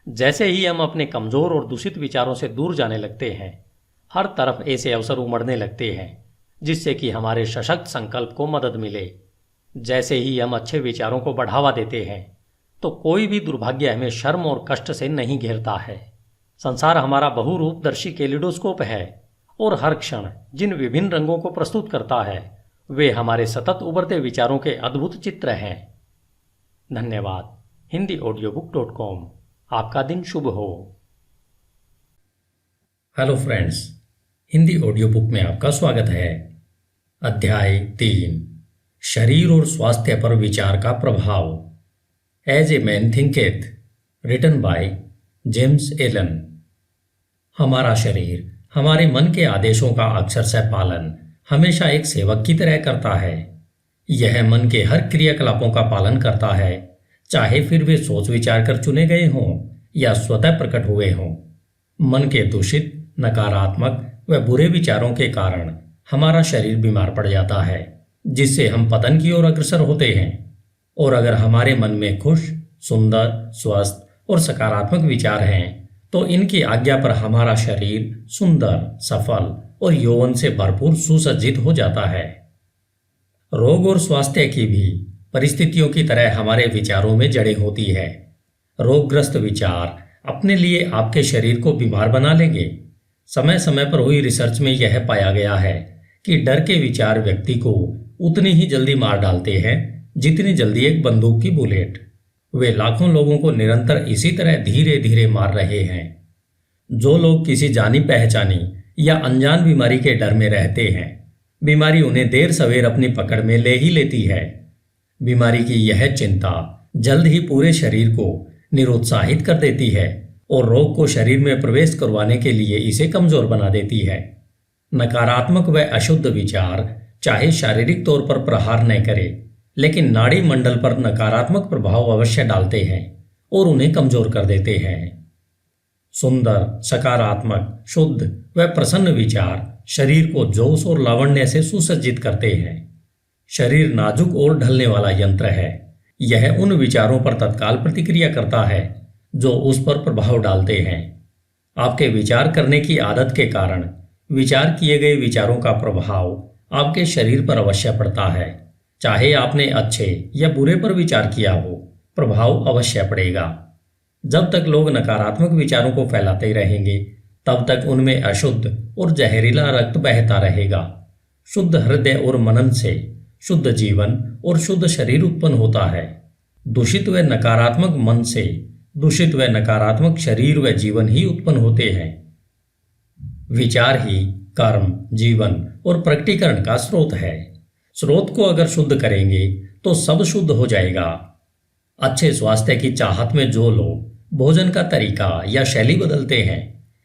जैसे ही हम अपने कमजोर और दूषित विचारों से दूर जाने लगते हैं, हर तरफ ऐसे अवसर उमड़ने लगते हैं जिससे कि हमारे सशक्त संकल्प को मदद मिले। जैसे ही हम अच्छे विचारों को बढ़ावा देते हैं तो कोई भी दुर्भाग्य हमें शर्म और कष्ट से नहीं घेरता है। संसार हमारा बहुरूपदर्शी कैलिडोस्कोप है और हर क्षण जिन विभिन्न रंगों को प्रस्तुत करता है वे हमारे सतत उभरते विचारों के अद्भुत चित्र हैं। धन्यवाद। HindiAudiobook.com। आपका दिन शुभ हो। Hello friends, Hindi audio book में आपका स्वागत है। अध्याय 3, शरीर और स्वास्थ्य पर विचार का प्रभाव। As a man thinketh, written by James Allen. हमारा शरीर हमारे मन के आदेशों का अक्षरशः पालन हमेशा एक सेवक की तरह करता है। यह मन के हर क्रियाकलापों का पालन करता है, चाहे फिर वे सोच विचार कर चुने गए हों या स्वतः प्रकट हुए हों। मन के दूषित, नकारात्मक व बुरे विचारों के कारण हमारा शरीर बीमार पड़ जाता है, जिससे हम पतन की ओर अग्रसर होते हैं। और अगर हमारे मन में खुश, सुंदर, स्वस्थ और सकारात्मक विचार हैं तो इनकी आज्ञा पर हमारा शरीर सुंदर, सफल और यौवन से भरपूर सुसज्जित हो जाता है। रोग और स्वास्थ्य की भी परिस्थितियों की तरह हमारे विचारों में जड़ें होती है। रोगग्रस्त विचार अपने लिए आपके शरीर को बीमार बना लेंगे। समय समय पर हुई रिसर्च में यह पाया गया है कि डर के विचार व्यक्ति को उतनी ही जल्दी मार डालते हैं जितनी जल्दी एक बंदूक की बुलेट। वे लाखों लोगों को निरंतर इसी तरह धीरे धीरे मार रहे हैं। जो लोग किसी जानी पहचानी या अनजान बीमारी के डर में रहते हैं, बीमारी उन्हें देर सवेर अपनी पकड़ में ले ही लेती है। बीमारी की यह चिंता जल्द ही पूरे शरीर को निरुत्साहित कर देती है और रोग को शरीर में प्रवेश करवाने के लिए इसे कमजोर बना देती है। नकारात्मक व अशुद्ध विचार चाहे शारीरिक तौर पर प्रहार न करे, लेकिन नाड़ी मंडल पर नकारात्मक प्रभाव अवश्य डालते हैं और उन्हें कमजोर कर देते हैं। सुंदर, सकारात्मक, शुद्ध व प्रसन्न विचार शरीर को जोश और लावण्य से सुसज्जित करते हैं। शरीर नाजुक और ढलने वाला यंत्र है। यह उन विचारों पर तत्काल प्रतिक्रिया करता है जो उस पर प्रभाव डालते हैं। आपके विचार करने की आदत के कारण विचार किए गए विचारों का प्रभाव आपके शरीर पर अवश्य पड़ता है। चाहे आपने अच्छे या बुरे पर विचार किया हो, प्रभाव अवश्य पड़ेगा। जब तक लोग नकारात्मक विचारों को फैलाते रहेंगे, तब तक उनमें अशुद्ध और जहरीला रक्त बहता रहेगा। शुद्ध हृदय और मनन से शुद्ध जीवन और शुद्ध शरीर उत्पन्न होता है। दूषित व नकारात्मक मन से दूषित व नकारात्मक शरीर व जीवन ही उत्पन्न होते हैं। विचार ही कर्म, जीवन और प्रकटीकरण का स्रोत है। स्रोत को अगर शुद्ध करेंगे तो सब शुद्ध हो जाएगा। अच्छे स्वास्थ्य की चाहत में जो लोग भोजन का तरीका या शैली बदलते हैं,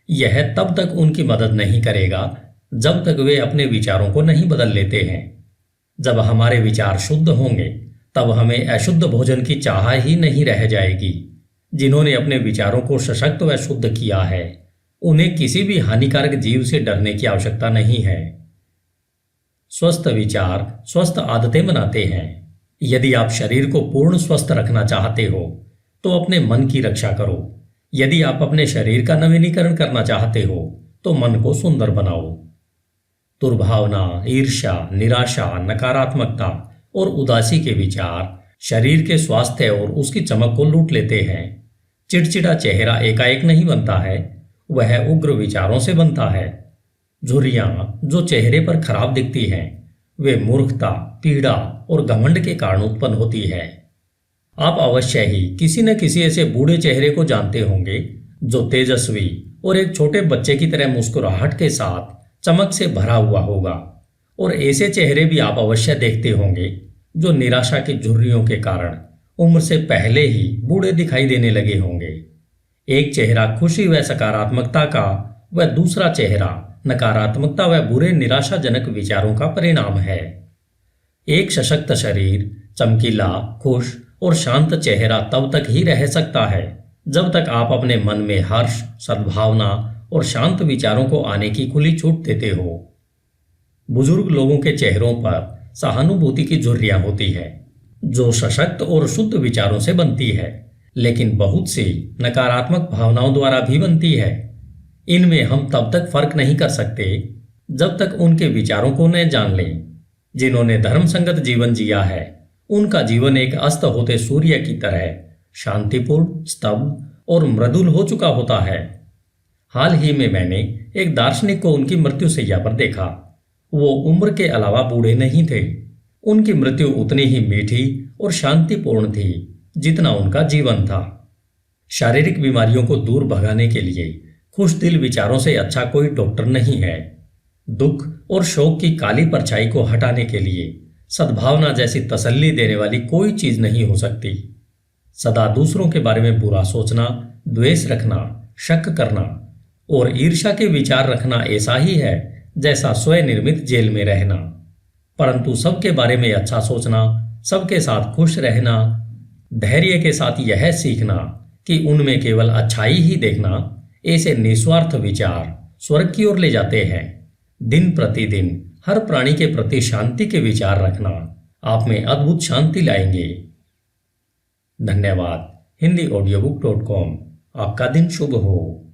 यह तब तक उनकी मदद नहीं करेगा जब तक वे अपने विचारों को नहीं बदल लेते हैं। जब हमारे विचार शुद्ध होंगे, तब हमें अशुद्ध भोजन की चाह ही नहीं रह जाएगी। जिन्होंने अपने विचारों को सशक्त व शुद्ध किया है, उन्हें किसी भी हानिकारक जीव से डरने की आवश्यकता नहीं है। स्वस्थ विचार स्वस्थ आदतें बनाते हैं। यदि आप शरीर को पूर्ण स्वस्थ रखना चाहते हो तो अपने मन की रक्षा करो। यदि आप अपने शरीर का नवीनीकरण करना चाहते हो तो मन को सुंदर बनाओ। दुर्भावना, ईर्ष्या, निराशा, नकारात्मकता और उदासी के विचार शरीर के स्वास्थ्य और उसकी चमक को लूट लेते हैं। चिड़चिड़ा चेहरा एकाएक नहीं बनता है, वह उग्र विचारों से बनता है। झुर्रियां जो चेहरे पर खराब दिखती हैं, वे मूर्खता, पीड़ा और घमंड के कारण उत्पन्न होती है। आप अवश्य ही किसी न किसी ऐसे बूढ़े चेहरे को जानते होंगे जो तेजस्वी और एक छोटे बच्चे की तरह मुस्कुराहट के साथ चमक से भरा हुआ होगा। और ऐसे चेहरे भी आप अवश्य देखते होंगे जो निराशा की झुर्रियों के कारण उम्र से पहले ही बूढ़े दिखाई देने लगे होंगे। एक चेहरा खुशी व सकारात्मकता का व दूसरा चेहरा नकारात्मकता व बुरे निराशाजनक विचारों का परिणाम है। एक सशक्त शरीर, चमकीला, खुश और शांत चेहरा तब तक ही रह सकता है जब तक आप अपने मन में हर्ष, सद्भावना और शांत विचारों को आने की खुली छूट देते हो। बुजुर्ग लोगों के चेहरों पर सहानुभूति की झुर्रियां होती है जो सशक्त और शुद्ध विचारों से बनती है, लेकिन बहुत सी नकारात्मक भावनाओं द्वारा भी बनती है। इनमें हम तब तक फर्क नहीं कर सकते जब तक उनके विचारों को न जान लें। जिन्होंने धर्म संगत जीवन जिया है उनका जीवन एक अस्त होते सूर्य की तरह शांतिपूर्ण, स्तब्ध और मृदुल हो चुका होता है। हाल ही में मैंने एक दार्शनिक को उनकी मृत्युशैया पर देखा। वो उम्र के अलावा बूढ़े नहीं थे। उनकी मृत्यु उतनी ही मीठी और शांतिपूर्ण थी जितना उनका जीवन था। शारीरिक बीमारियों को दूर भगाने के लिए खुश दिल विचारों से अच्छा कोई डॉक्टर नहीं है। दुख और शोक की काली परछाई को हटाने के लिए सद्भावना जैसी तसल्ली देने वाली कोई चीज नहीं हो सकती। सदा दूसरों के बारे में बुरा सोचना, द्वेष रखना, शक करना और ईर्ष्या के विचार रखना ऐसा ही है जैसा स्वनिर्मित जेल में रहना। परंतु सबके बारे में अच्छा सोचना, सबके साथ खुश रहना, धैर्य के साथ यह सीखना कि उनमें केवल अच्छाई ही देखना, ऐसे निस्वार्थ विचार स्वर्ग की ओर ले जाते हैं। दिन प्रतिदिन हर प्राणी के प्रति शांति के विचार रखना आप में अद्भुत शांति लाएंगे। धन्यवाद। HindiAudiobook.com। आपका दिन शुभ हो।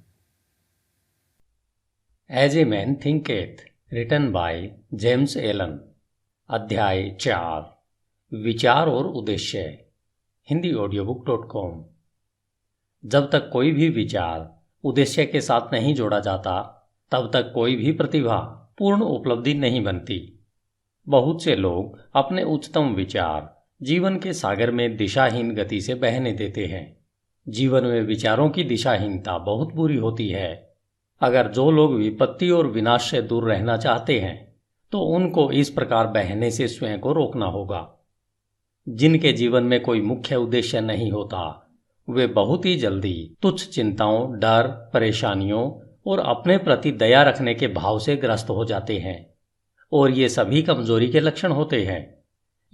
As a man thinketh, written by James Allen. अध्याय 4, विचार और उद्देश्य। HindiAudiobook.com। जब तक कोई भी विचार उद्देश्य के साथ नहीं जोड़ा जाता, तब तक कोई भी प्रतिभा पूर्ण उपलब्धि नहीं बनती। बहुत से लोग अपने उच्चतम विचार जीवन के सागर में दिशाहीन गति से बहने देते हैं। जीवन में विचारों की दिशाहीनता बहुत बुरी होती है। अगर जो लोग विपत्ति और विनाश से दूर रहना चाहते हैं, तो उनको इस प्रकार बहने से स्वयं को रोकना होगा। जिनके जीवन में कोई मुख्य उद्देश्य नहीं होता, वे बहुत ही जल्दी तुच्छ चिंताओं, डर, परेशानियों और अपने प्रति दया रखने के भाव से ग्रस्त हो जाते हैं, और ये सभी कमजोरी के लक्षण होते हैं।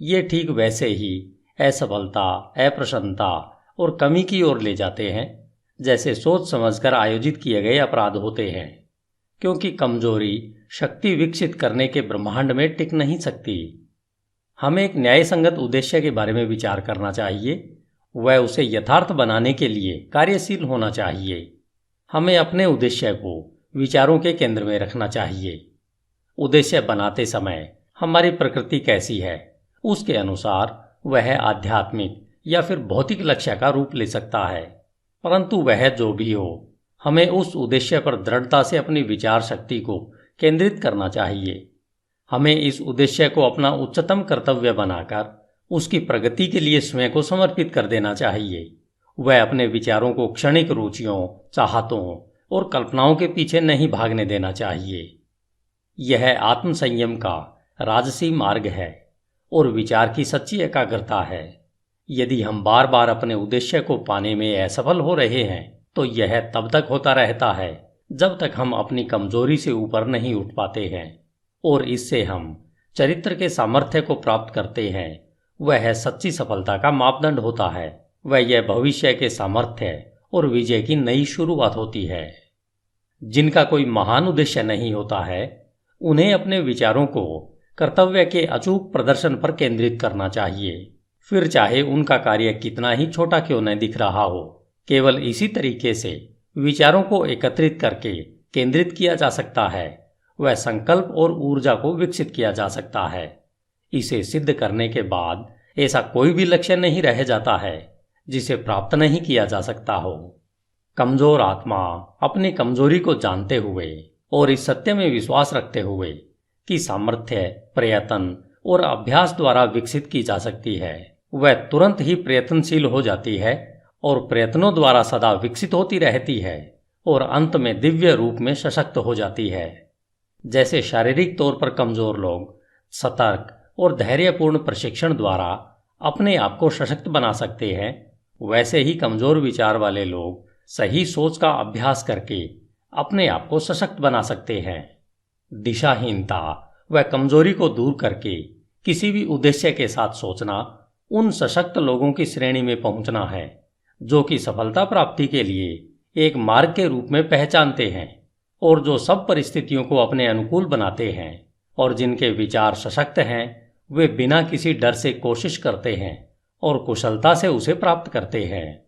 ये ठीक वैसे ही असफलता, अप्रसन्नता और कमी की ओर ले जाते हैं जैसे सोच समझकर आयोजित किए गए अपराध होते हैं, क्योंकि कमजोरी शक्ति विकसित करने के ब्रह्मांड में टिक नहीं सकती। हमें एक न्यायसंगत उद्देश्य के बारे में विचार करना चाहिए। वह उसे यथार्थ बनाने के लिए कार्यशील होना चाहिए। हमें अपने उद्देश्य को विचारों के केंद्र में रखना चाहिए। उद्देश्य बनाते समय हमारी प्रकृति कैसी है, उसके अनुसार वह आध्यात्मिक या फिर भौतिक लक्ष्य का रूप ले सकता है। परंतु वह जो भी हो, हमें उस उद्देश्य पर दृढ़ता से अपनी विचार शक्ति को केंद्रित करना चाहिए। हमें इस उद्देश्य को अपना उच्चतम कर्तव्य बनाकर उसकी प्रगति के लिए स्वयं को समर्पित कर देना चाहिए। वह अपने विचारों को क्षणिक रुचियों, चाहतों और कल्पनाओं के पीछे नहीं भागने देना चाहिए। यह आत्मसंयम का राजसी मार्ग है और विचार की सच्ची एकाग्रता है। यदि हम बार बार अपने उद्देश्य को पाने में असफल हो रहे हैं, तो यह तब तक होता रहता है जब तक हम अपनी कमजोरी से ऊपर नहीं उठ पाते हैं, और इससे हम चरित्र के सामर्थ्य को प्राप्त करते हैं। वह सच्ची सफलता का मापदंड होता है। वह यह भविष्य के सामर्थ्य और विजय की नई शुरुआत होती है। जिनका कोई महान उद्देश्य नहीं होता है, उन्हें अपने विचारों को कर्तव्य के अचूक प्रदर्शन पर केंद्रित करना चाहिए, फिर चाहे उनका कार्य कितना ही छोटा क्यों न दिख रहा हो। केवल इसी तरीके से विचारों को एकत्रित करके केंद्रित किया जा सकता है। वह संकल्प और ऊर्जा को विकसित किया जा सकता है। इसे सिद्ध करने के बाद ऐसा कोई भी लक्ष्य नहीं रह जाता है जिसे प्राप्त नहीं किया जा सकता हो। कमजोर आत्मा अपनी कमजोरी को जानते हुए और इस सत्य में विश्वास रखते हुए कि सामर्थ्य प्रयत्न और अभ्यास द्वारा विकसित की जा सकती है, वह तुरंत ही प्रयत्नशील हो जाती है और प्रयत्नों द्वारा सदा विकसित होती रहती है और अंत में दिव्य रूप में सशक्त हो जाती है। जैसे शारीरिक तौर पर कमजोर लोग सतर्क और धैर्यपूर्ण प्रशिक्षण द्वारा अपने आप को सशक्त बना सकते हैं, वैसे ही कमजोर विचार वाले लोग सही सोच का अभ्यास करके अपने आप को सशक्त बना सकते हैं। दिशाहीनता व कमजोरी को दूर करके किसी भी उद्देश्य के साथ सोचना उन सशक्त लोगों की श्रेणी में पहुंचना है जो कि सफलता प्राप्ति के लिए एक मार्ग के रूप में पहचानते हैं और जो सब परिस्थितियों को अपने अनुकूल बनाते हैं, और जिनके विचार सशक्त हैं, वे बिना किसी डर से कोशिश करते हैं और कुशलता से उसे प्राप्त करते हैं।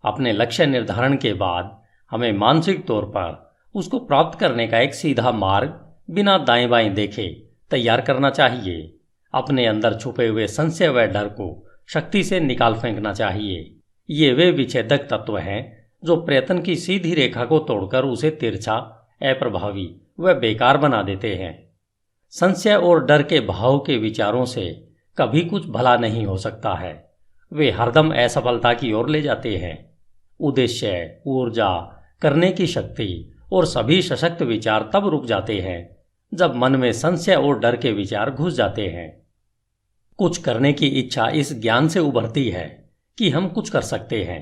अपने लक्ष्य निर्धारण के बाद हमें मानसिक तौर पर उसको प्राप्त करने का एक सीधा मार्ग बिना दाएं बाएं देखे तैयार करना चाहिए। अपने अंदर छुपे हुए संशय व डर को शक्ति से निकाल फेंकना चाहिए। ये वे विच्छेदक तत्व हैं जो प्रयत्न की सीधी रेखा को तोड़कर उसे तिरछा, अप्रभावी व बेकार बना देते हैं। संशय और डर के भाव के विचारों से कभी कुछ भला नहीं हो सकता है। वे हरदम असफलता की ओर ले जाते हैं। उद्देश्य, ऊर्जा, करने की शक्ति और सभी सशक्त विचार तब रुक जाते हैं जब मन में संशय और डर के विचार घुस जाते हैं। कुछ करने की इच्छा इस ज्ञान से उभरती है कि हम कुछ कर सकते हैं।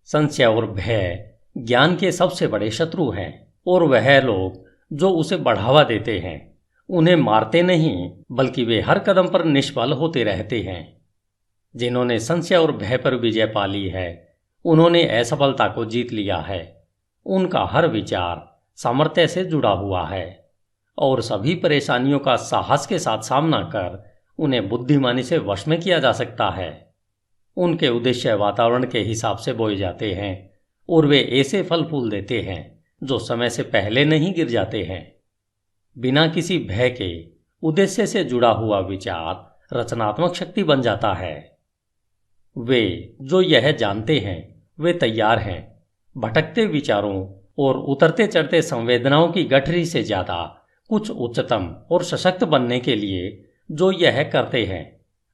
संशय और भय ज्ञान के सबसे बड़े शत्रु हैं और वह लोग जो उसे बढ़ावा देते हैं उन्हें मारते नहीं बल्कि वे हर कदम पर निष्फल होते रहते हैं। जिन्होंने संशय और भय पर विजय पा ली है उन्होंने असफलता को जीत लिया है। उनका हर विचार सामर्थ्य से जुड़ा हुआ है और सभी परेशानियों का साहस के साथ सामना कर उन्हें बुद्धिमानी से वश में किया जा सकता है। उनके उद्देश्य वातावरण के हिसाब से बोए जाते हैं और वे ऐसे फल फूल देते हैं जो समय से पहले नहीं गिर जाते हैं। बिना किसी भय के उद्देश्य से जुड़ा हुआ विचार रचनात्मक शक्ति बन जाता है। वे जो यह जानते हैं वे तैयार हैं भटकते विचारों और उतरते चढ़ते संवेदनाओं की गठरी से ज़्यादा कुछ उच्चतम और सशक्त बनने के लिए जो यह करते हैं।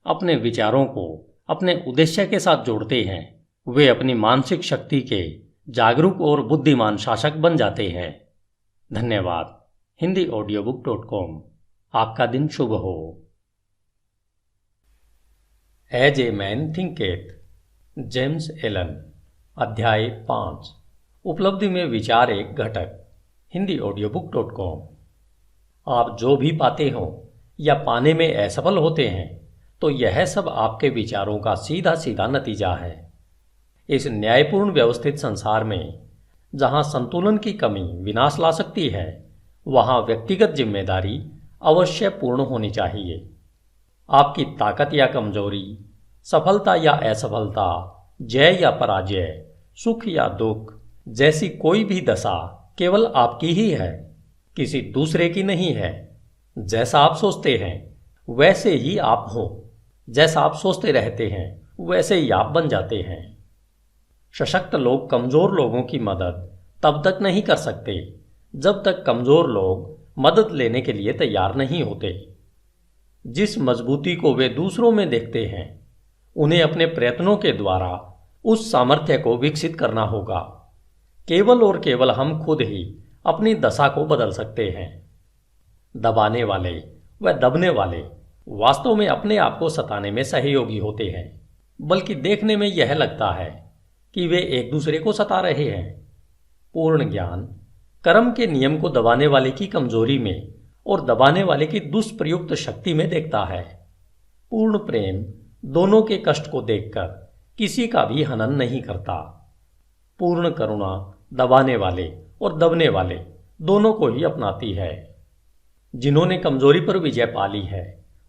अपने विचारों को अपने उद्देश्य के साथ जोड़ते हैं। वे अपनी मानसिक शक्ति के जागरूक और बुद्धिमान शासक बन जाते हैं। धन्यवाद। HindiAudiobook.com। आपका दिन शुभ हो। As a man thinketh, James Allen. अध्याय 5। उपलब्धि में विचार एक घटक। HindiAudiobook.com। आप जो भी पाते हो या पाने में असफल होते हैं तो यह सब आपके विचारों का सीधा सीधा नतीजा है। इस न्यायपूर्ण व्यवस्थित संसार में जहां संतुलन की कमी विनाश ला सकती है वहां व्यक्तिगत जिम्मेदारी अवश्य पूर्ण होनी चाहिए। आपकी ताकत या कमजोरी, सफलता या असफलता, जय या पराजय, सुख या दुख जैसी कोई भी दशा केवल आपकी ही है, किसी दूसरे की नहीं है। जैसा आप सोचते हैं वैसे ही आप हो। जैसा आप सोचते रहते हैं वैसे ही आप बन जाते हैं। सशक्त लोग कमजोर लोगों की मदद तब तक नहीं कर सकते जब तक कमजोर लोग मदद लेने के लिए तैयार नहीं होते। जिस मजबूती को वे दूसरों में देखते हैं उन्हें अपने प्रयत्नों के द्वारा उस सामर्थ्य को विकसित करना होगा। केवल और केवल हम खुद ही अपनी दशा को बदल सकते हैं। दबाने वाले व दबने वाले वास्तव में अपने आप को सताने में सहयोगी होते हैं, बल्कि देखने में यह लगता है कि वे एक दूसरे को सता रहे हैं। पूर्ण ज्ञान कर्म के नियम को दबाने वाले की कमजोरी में और दबाने वाले की दुष्प्रयुक्त शक्ति में देखता है। पूर्ण प्रेम दोनों के कष्ट को देखकर किसी का भी हनन नहीं करता। पूर्ण करुणा दबाने वाले और दबने वाले दोनों को ही अपनाती है। जिन्होंने कमजोरी पर विजय पा ली है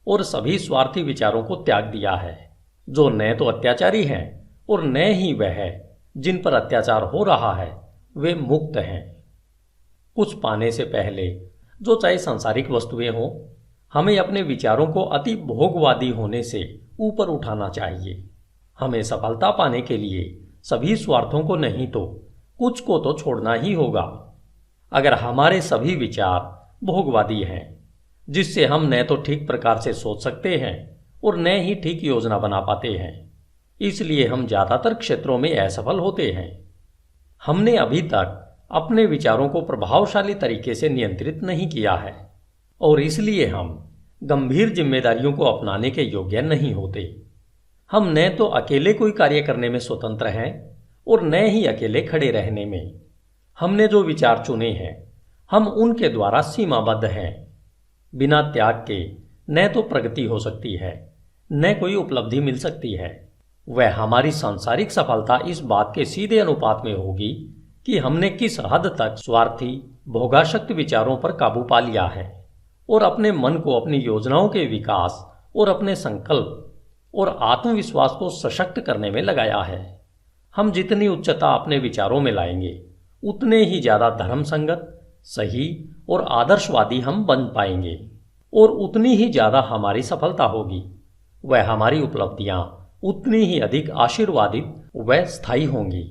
और सभी स्वार्थी विचारों को त्याग दिया है, जो न तो अत्याचारी हैं और न ही वह जिन पर अत्याचार हो रहा है, वे मुक्त हैं। कुछ पाने से पहले, जो चाहे सांसारिक वस्तुएं हों, हमें अपने विचारों को अति भोगवादी होने से ऊपर उठाना चाहिए। हमें सफलता पाने के लिए सभी स्वार्थों को नहीं तो कुछ को तो छोड़ना ही होगा। अगर हमारे सभी विचार भोगवादी हैं, जिससे हम न तो ठीक प्रकार से सोच सकते हैं और न ही ठीक योजना बना पाते हैं, इसलिए हम ज्यादातर क्षेत्रों में असफल होते हैं। हमने अभी तक अपने विचारों को प्रभावशाली तरीके से नियंत्रित नहीं किया है और इसलिए हम गंभीर जिम्मेदारियों को अपनाने के योग्य नहीं होते। हम न तो अकेले कोई कार्य करने में स्वतंत्र हैं और न ही अकेले खड़े रहने में। हमने जो विचार चुने हैं हम उनके द्वारा सीमाबद्ध हैं। बिना त्याग के न तो प्रगति हो सकती है न कोई उपलब्धि मिल सकती है। वह हमारी सांसारिक सफलता इस बात के सीधे अनुपात में होगी कि हमने किस हद तक स्वार्थी भोगासक्त विचारों पर काबू पा लिया है और अपने मन को अपनी योजनाओं के विकास और अपने संकल्प और आत्मविश्वास को सशक्त करने में लगाया है। हम जितनी उच्चता अपने विचारों में लाएंगे उतने ही ज्यादा धर्म संगत, सही और आदर्शवादी हम बन पाएंगे और उतनी ही ज़्यादा हमारी सफलता होगी। वह हमारी उपलब्धियां उतनी ही अधिक आशीर्वादित व स्थायी होंगी।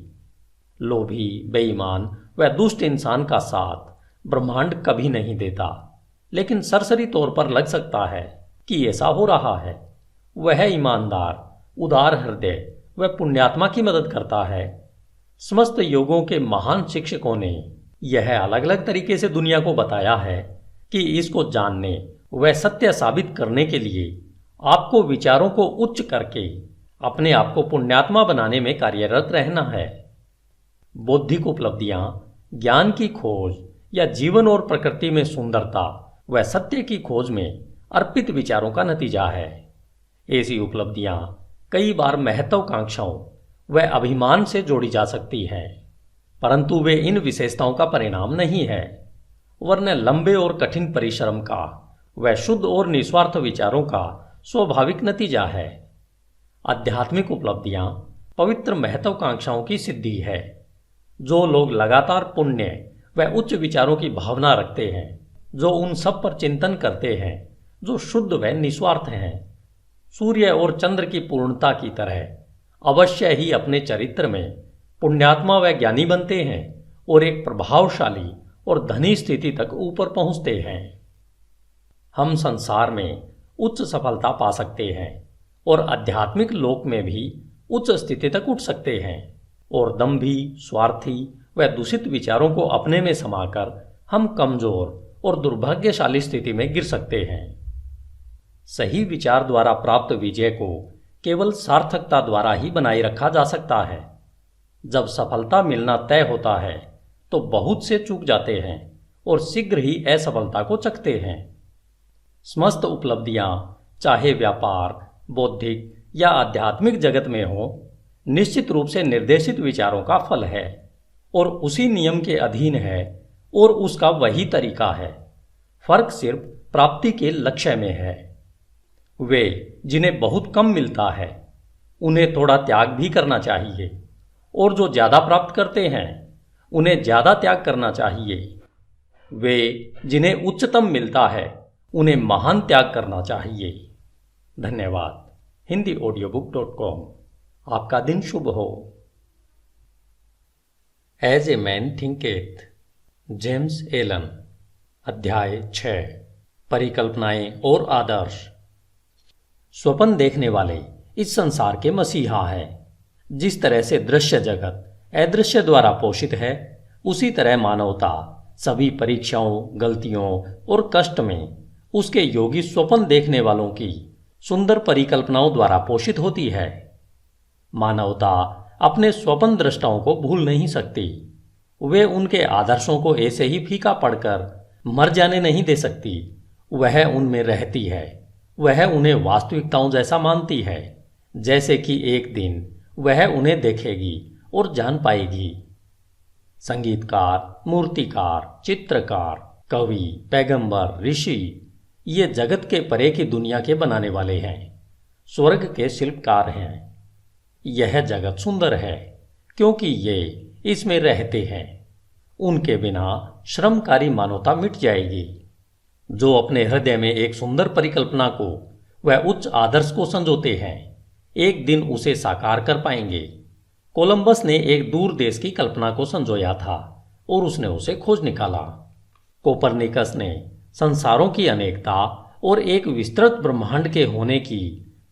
लोभी, बेईमान व दुष्ट इंसान का साथ ब्रह्मांड कभी नहीं देता, लेकिन सरसरी तौर पर लग सकता है कि ऐसा हो रहा है। वह ईमानदार, उदार हृदय व पुण्यात्मा की मदद करता है। समस्त योगों के महान शिक्षकों ने यह अलग अलग तरीके से दुनिया को बताया है कि इसको जानने व सत्य साबित करने के लिए आपको विचारों को उच्च करके अपने आप को पुण्यात्मा बनाने में कार्यरत रहना है। बौद्धिक उपलब्धियां ज्ञान की खोज या जीवन और प्रकृति में सुंदरता व सत्य की खोज में अर्पित विचारों का नतीजा है। ऐसी उपलब्धियां कई बार महत्वाकांक्षाओं व अभिमान से जोड़ी जा सकती है, परंतु वे इन विशेषताओं का परिणाम नहीं है, वरन लंबे और कठिन परिश्रम का व शुद्ध और निस्वार्थ विचारों का स्वाभाविक नतीजा है। आध्यात्मिक उपलब्धियां पवित्र महत्वाकांक्षाओं की सिद्धि है। जो लोग लगातार पुण्य व उच्च विचारों की भावना रखते हैं, जो उन सब पर चिंतन करते हैं जो शुद्ध व निस्वार्थ हैं, सूर्य और चंद्र की पूर्णता की तरह अवश्य ही अपने चरित्र में पुण्यात्मा व ज्ञानी बनते हैं और एक प्रभावशाली और धनी स्थिति तक ऊपर पहुंचते हैं। हम संसार में उच्च सफलता पा सकते हैं और आध्यात्मिक लोक में भी उच्च स्थिति तक उठ सकते हैं, और दंभी, स्वार्थी व दूषित विचारों को अपने में समाकर हम कमजोर और दुर्भाग्यशाली स्थिति में गिर सकते हैं। सही विचार द्वारा प्राप्त विजय को केवल सार्थकता द्वारा ही बनाए रखा जा सकता है। जब सफलता मिलना तय होता है तो बहुत से चूक जाते हैं और शीघ्र ही असफलता को चखते हैं। समस्त उपलब्धियां चाहे व्यापार, बौद्धिक या आध्यात्मिक जगत में हो, निश्चित रूप से निर्देशित विचारों का फल है और उसी नियम के अधीन है और उसका वही तरीका है। फर्क सिर्फ प्राप्ति के लक्ष्य में है। वे जिन्हें बहुत कम मिलता है उन्हें थोड़ा त्याग भी करना चाहिए, और जो ज्यादा प्राप्त करते हैं उन्हें ज्यादा त्याग करना चाहिए। वे जिन्हें उच्चतम मिलता है उन्हें महान त्याग करना चाहिए। धन्यवाद। HindiAudiobook.com। आपका दिन शुभ हो। As a man thinketh, James Allen. अध्याय 6। परिकल्पनाएं और आदर्श। स्वप्न देखने वाले इस संसार के मसीहा हैं। जिस तरह से दृश्य जगत अदृश्य द्वारा पोषित है, उसी तरह मानवता सभी परीक्षाओं, गलतियों और कष्ट में उसके योगी स्वप्न देखने वालों की सुंदर परिकल्पनाओं द्वारा पोषित होती है। मानवता अपने स्वप्न दृष्टाओं को भूल नहीं सकती। वे उनके आदर्शों को ऐसे ही फीका पड़कर मर जाने नहीं दे सकती। वह उनमें रहती है। वह उन्हें वास्तविकताओं जैसा मानती है, जैसे कि एक दिन वह उन्हें देखेगी और जान पाएगी। संगीतकार, मूर्तिकार, चित्रकार, कवि, पैगंबर, ऋषि ये जगत के परे की दुनिया के बनाने वाले हैं, स्वर्ग के शिल्पकार हैं। यह जगत सुंदर है क्योंकि ये इसमें रहते हैं। उनके बिना श्रमकारी मानवता मिट जाएगी। जो अपने हृदय में एक सुंदर परिकल्पना को व उच्च आदर्श को संजोते हैं, एक दिन उसे साकार कर पाएंगे। कोलंबस ने एक दूर देश की कल्पना को संजोया था और उसने उसे खोज निकाला। कोपरनिकस ने संसारों की अनेकता और एक विस्तृत ब्रह्मांड के होने की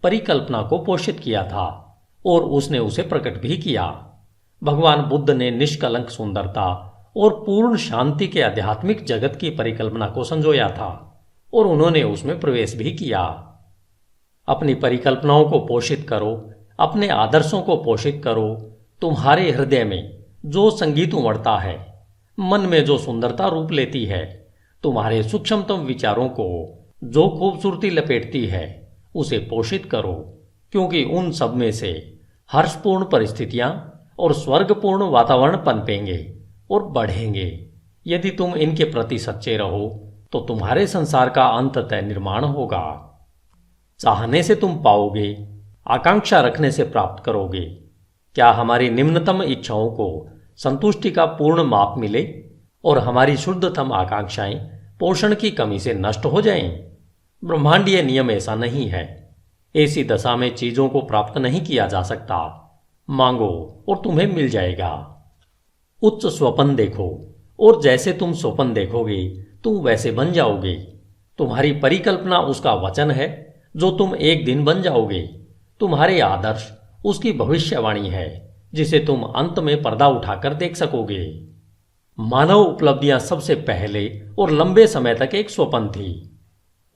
परिकल्पना को पोषित किया था और उसने उसे प्रकट भी किया। भगवान बुद्ध ने निष्कलंक सुंदरता और पूर्ण शांति के आध्यात्मिक जगत की परिकल्पना को संजोया था और उन्होंने उसमें प्रवेश भी किया। अपनी परिकल्पनाओं को पोषित करो, अपने आदर्शों को पोषित करो। तुम्हारे हृदय में जो संगीत उमड़ता है, मन में जो सुंदरता रूप लेती है, तुम्हारे सूक्ष्मतम विचारों को जो खूबसूरती लपेटती है, उसे पोषित करो, क्योंकि उन सब में से हर्षपूर्ण परिस्थितियां और स्वर्गपूर्ण वातावरण पनपेंगे और बढ़ेंगे। यदि तुम इनके प्रति सच्चे रहो तो तुम्हारे संसार का अंततः निर्माण होगा। चाहने से तुम पाओगे, आकांक्षा रखने से प्राप्त करोगे। क्या हमारी निम्नतम इच्छाओं को संतुष्टि का पूर्ण माप मिले और हमारी शुद्धतम आकांक्षाएं पोषण की कमी से नष्ट हो जाएं? ब्रह्मांडीय नियम ऐसा नहीं है। ऐसी दशा में चीजों को प्राप्त नहीं किया जा सकता। मांगो और तुम्हें मिल जाएगा। उच्च स्वप्न देखो और जैसे तुम स्वप्न देखोगे तुम वैसे बन जाओगे। तुम्हारी परिकल्पना उसका वचन है जो तुम एक दिन बन जाओगे। तुम्हारे आदर्श उसकी भविष्यवाणी है जिसे तुम अंत में पर्दा उठाकर देख सकोगे। मानव उपलब्धियां सबसे पहले और लंबे समय तक एक स्वप्न थी।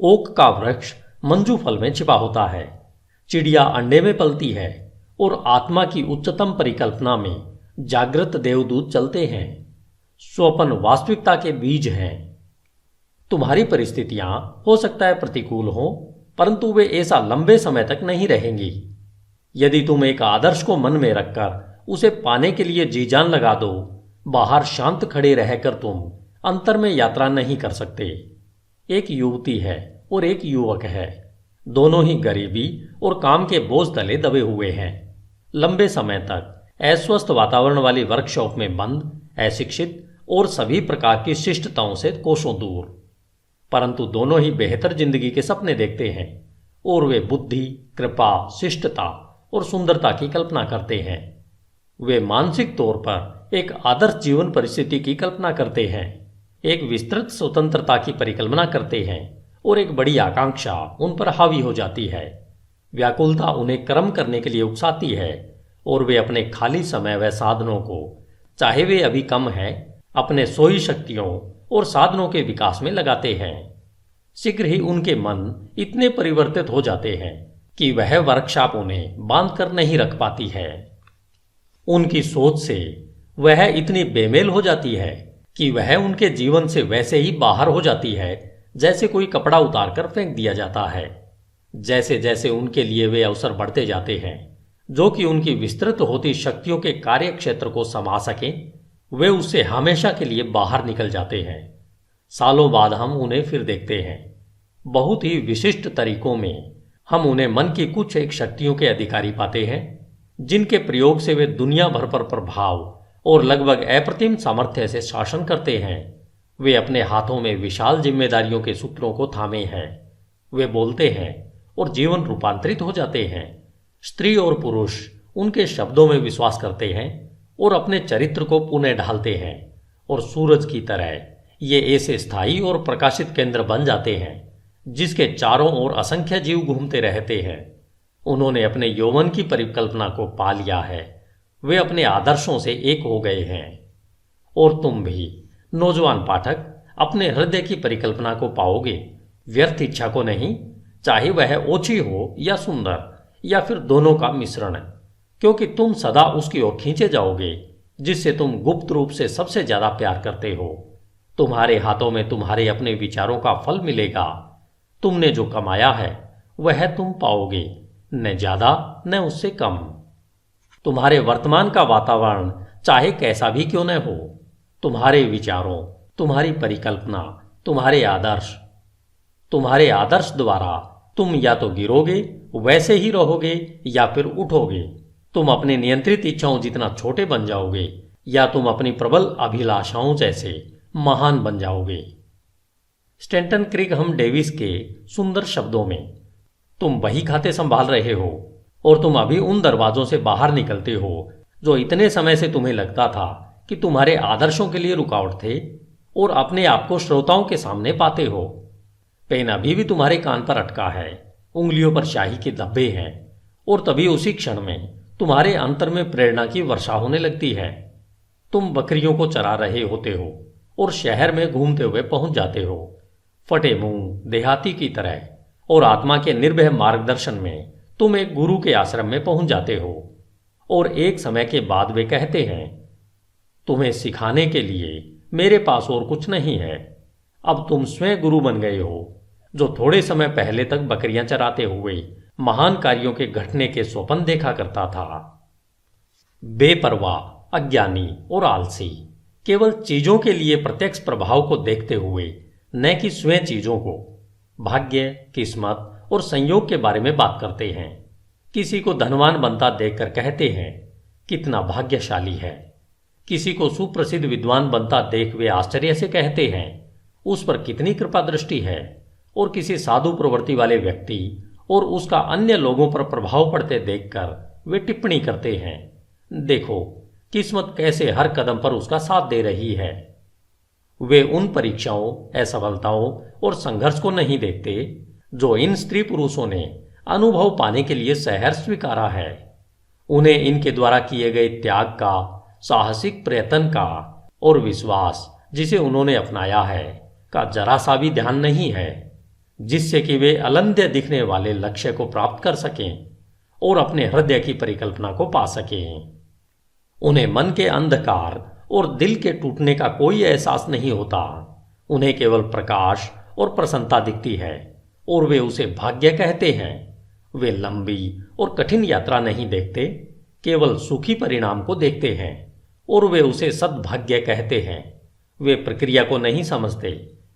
ओक का वृक्ष मंजू फल में छिपा होता है, चिड़िया अंडे में पलती है और आत्मा की उच्चतम परिकल्पना में जागृत देवदूत चलते हैं। स्वप्न वास्तविकता के बीज हैं। तुम्हारी परिस्थितियां हो सकता है प्रतिकूल हो, परंतु वे ऐसा लंबे समय तक नहीं रहेंगी। यदि तुम एक आदर्श को मन में रखकर उसे पाने के लिए जी जान लगा दो, बाहर शांत खड़े रहकर तुम अंतर में यात्रा नहीं कर सकते। एक युवती है और एक युवक है। दोनों ही गरीबी और काम के बोझ तले दबे हुए हैं। लंबे समय तक अस्वस्थ वातावरण वाली वर्कशॉप में बंद, अशिक्षित और सभी प्रकार की शिष्टताओं से कोसों दूर। परंतु दोनों ही बेहतर जिंदगी के सपने देखते हैं और वे बुद्धि, कृपा, शिष्टता और सुंदरता की कल्पना करते हैं। वे मानसिक तौर पर एक आदर्श जीवन परिस्थिति की कल्पना करते हैं, एक विस्तृत स्वतंत्रता की परिकल्पना करते हैं और एक बड़ी आकांक्षा उन पर हावी हो जाती है। व्याकुलता उन्हें कर्म करने के लिए उकसाती है और वे अपने खाली समय व साधनों को, चाहे वे अभी कम हैं, अपने सोई शक्तियों और साधनों के विकास में लगाते हैं। शीघ्र ही उनके मन इतने परिवर्तित हो जाते हैं कि वह वर्कशॉप उन्हें बांध कर नहीं रख पाती है। उनकी सोच से वह इतनी बेमेल हो जाती है कि वह उनके जीवन से वैसे ही बाहर हो जाती है जैसे कोई कपड़ा उतारकर फेंक दिया जाता है। जैसे जैसे उनके लिए वे अवसर बढ़ते जाते हैं जो कि उनकी विस्तृत होती शक्तियों के कार्य क्षेत्र को समा सकें, वे उससे हमेशा के लिए बाहर निकल जाते हैं। सालों बाद हम उन्हें फिर देखते हैं। बहुत ही विशिष्ट तरीकों में हम उन्हें मन की कुछ एक शक्तियों के अधिकारी पाते हैं जिनके प्रयोग से वे दुनिया भर पर प्रभाव और लगभग अप्रतिम सामर्थ्य से शासन करते हैं। वे अपने हाथों में विशाल जिम्मेदारियों के सूत्रों को थामे हैं। वे बोलते हैं और जीवन रूपांतरित हो जाते हैं। स्त्री और पुरुष उनके शब्दों में विश्वास करते हैं और अपने चरित्र को पुनः ढालते हैं और सूरज की तरह ये ऐसे स्थायी और प्रकाशित केंद्र बन जाते हैं जिसके चारों ओर असंख्य जीव घूमते रहते हैं। उन्होंने अपने यौवन की परिकल्पना को पा लिया है। वे अपने आदर्शों से एक हो गए हैं। और तुम भी नौजवान पाठक अपने हृदय की परिकल्पना को पाओगे, व्यर्थ इच्छा को नहीं, चाहे वह ओछी हो या सुंदर या फिर दोनों का मिश्रण, क्योंकि तुम सदा उसकी ओर खींचे जाओगे जिससे तुम गुप्त रूप से सबसे ज्यादा प्यार करते हो। तुम्हारे हाथों में तुम्हारे अपने विचारों का फल मिलेगा। तुमने जो कमाया है वह तुम पाओगे, न ज्यादा न उससे कम। तुम्हारे वर्तमान का वातावरण चाहे कैसा भी क्यों न हो, तुम्हारे विचारों, तुम्हारी परिकल्पना, तुम्हारे आदर्श द्वारा तुम या तो गिरोगे, वैसे ही रहोगे, या फिर उठोगे। तुम अपनी नियंत्रित इच्छाओं जितना छोटे बन जाओगे या तुम अपनी प्रबल अभिलाषाओं जैसे महान बन जाओगे। स्टैंटन क्रिगहम डेविस के सुंदर शब्दों में, तुम वही खाते संभाल रहे हो और तुम अभी उन दरवाजों से बाहर निकलते हो जो इतने समय से तुम्हें लगता था कि तुम्हारे आदर्शों के लिए रुकावट थे, और अपने आप को श्रोताओं के सामने पाते हो। पेन अभी भी तुम्हारे कान पर अटका है, उंगलियों पर शाही के धब्बे हैं, और तभी उसी क्षण में तुम्हारे अंतर में प्रेरणा की वर्षा होने लगती है। तुम बकरियों को चरा रहे होते हो और शहर में घूमते हुए पहुंच जाते हो, फटे मुंह देहाती की तरह, और आत्मा के निर्भय मार्गदर्शन में तुम एक गुरु के आश्रम में पहुंच जाते हो। और एक समय के बाद वे कहते हैं, तुम्हें सिखाने के लिए मेरे पास और कुछ नहीं है। अब तुम स्वयं गुरु बन गए हो, जो थोड़े समय पहले तक बकरियां चराते हुए महान कार्यों के घटने के स्वप्न देखा करता था। बेपरवाह, अज्ञानी और आलसी केवल चीजों के लिए प्रत्यक्ष प्रभाव को देखते हुए, न कि स्वयं चीजों को, भाग्य, किस्मत और संयोग के बारे में बात करते हैं। किसी को धनवान बनता देखकर कहते हैं, कितना भाग्यशाली है। किसी को सुप्रसिद्ध विद्वान बनता देख वे आश्चर्य से कहते हैं, उस पर कितनी कृपा दृष्टि है। और किसी साधु प्रवृत्ति वाले व्यक्ति और उसका अन्य लोगों पर प्रभाव पड़ते देखकर वे टिप्पणी करते हैं, देखो किस्मत कैसे हर कदम पर उसका साथ दे रही है। वे उन परीक्षाओं, असफलताओं और संघर्ष को नहीं देखते जो इन स्त्री पुरुषों ने अनुभव पाने के लिए सहर्ष स्वीकारा है। उन्हें इनके द्वारा किए गए त्याग का, साहसिक प्रयत्न का और विश्वास जिसे उन्होंने अपनाया है का जरा सा भी ध्यान नहीं है, जिससे कि वे अलंध्य दिखने वाले लक्ष्य को प्राप्त कर सकें और अपने हृदय की परिकल्पना को पा सकें। उन्हें मन के अंधकार और दिल के टूटने का कोई एहसास नहीं होता। उन्हें केवल प्रकाश और प्रसन्नता दिखती है और वे उसे भाग्य कहते हैं। वे लंबी और कठिन यात्रा नहीं देखते, केवल सुखी परिणाम को देखते हैं और वे उसे सद्भाग्य कहते हैं। वे प्रक्रिया को नहीं समझते,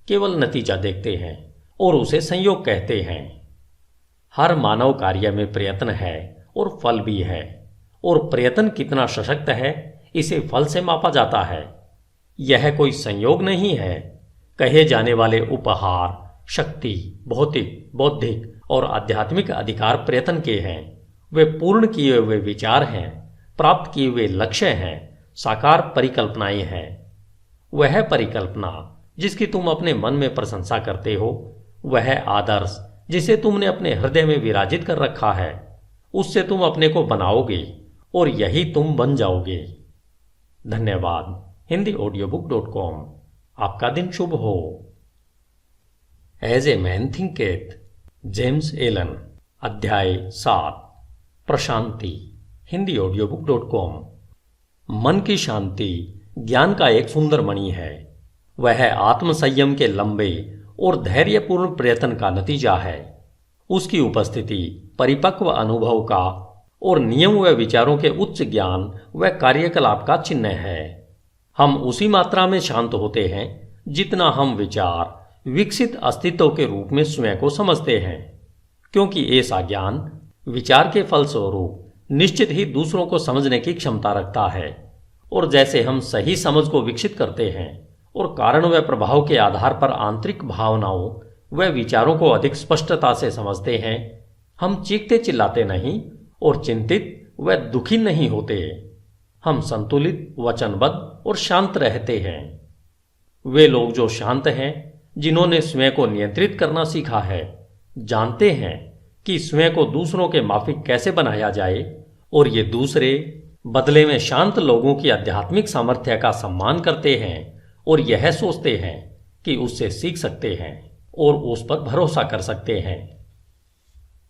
केवल नतीजा देखते हैं और उसे संयोग कहते हैं। हर मानव कार्य में प्रयत्न है और फल भी है, और प्रयत्न कितना सशक्त है इसे फल से मापा जाता है। यह कोई संयोग नहीं है। कहे जाने वाले उपहार, शक्ति, भौतिक, बौद्धिक और आध्यात्मिक अधिकार प्रयत्न के हैं। वे पूर्ण किए हुए विचार हैं, प्राप्त किए हुए लक्ष्य हैं, साकार परिकल्पनाएं हैं। वह परिकल्पना जिसकी तुम अपने मन में प्रशंसा करते हो, वह आदर्श जिसे तुमने अपने हृदय में विराजित कर रखा है, उससे तुम अपने को बनाओगे और यही तुम बन जाओगे। धन्यवाद। HindiAudiobook.com। आपका दिन शुभ हो। As a man thinketh, James Allen. अध्याय 7, प्रशांति। HindiAudiobook.com। मन की शांति ज्ञान का एक सुंदर मणि है। वह आत्मसंयम के लंबे और धैर्यपूर्ण प्रयत्न का नतीजा है। उसकी उपस्थिति परिपक्व अनुभव का और नियम व विचारों के उच्च ज्ञान व कार्यकलाप का चिन्ह है। हम उसी मात्रा में शांत होते हैं जितना हम विचार विकसित अस्तित्व के रूप में स्वयं को समझते हैं, क्योंकि ऐसा ज्ञान विचार के फलस्वरूप निश्चित ही दूसरों को समझने की क्षमता रखता है। और जैसे हम सही समझ को विकसित करते हैं और कारण व प्रभाव के आधार पर आंतरिक भावनाओं व विचारों को अधिक स्पष्टता से समझते हैं, हम चीखते चिल्लाते नहीं और चिंतित व दुखी नहीं होते। हम संतुलित, वचनबद्ध और शांत रहते हैं। वे लोग जो शांत हैं, जिन्होंने स्वयं को नियंत्रित करना सीखा है, जानते हैं कि स्वयं को दूसरों के माफिक कैसे बनाया जाए, और ये दूसरे बदले में शांत लोगों की आध्यात्मिक सामर्थ्य का सम्मान करते हैं और यह सोचते हैं कि उससे सीख सकते हैं और उस पर भरोसा कर सकते हैं।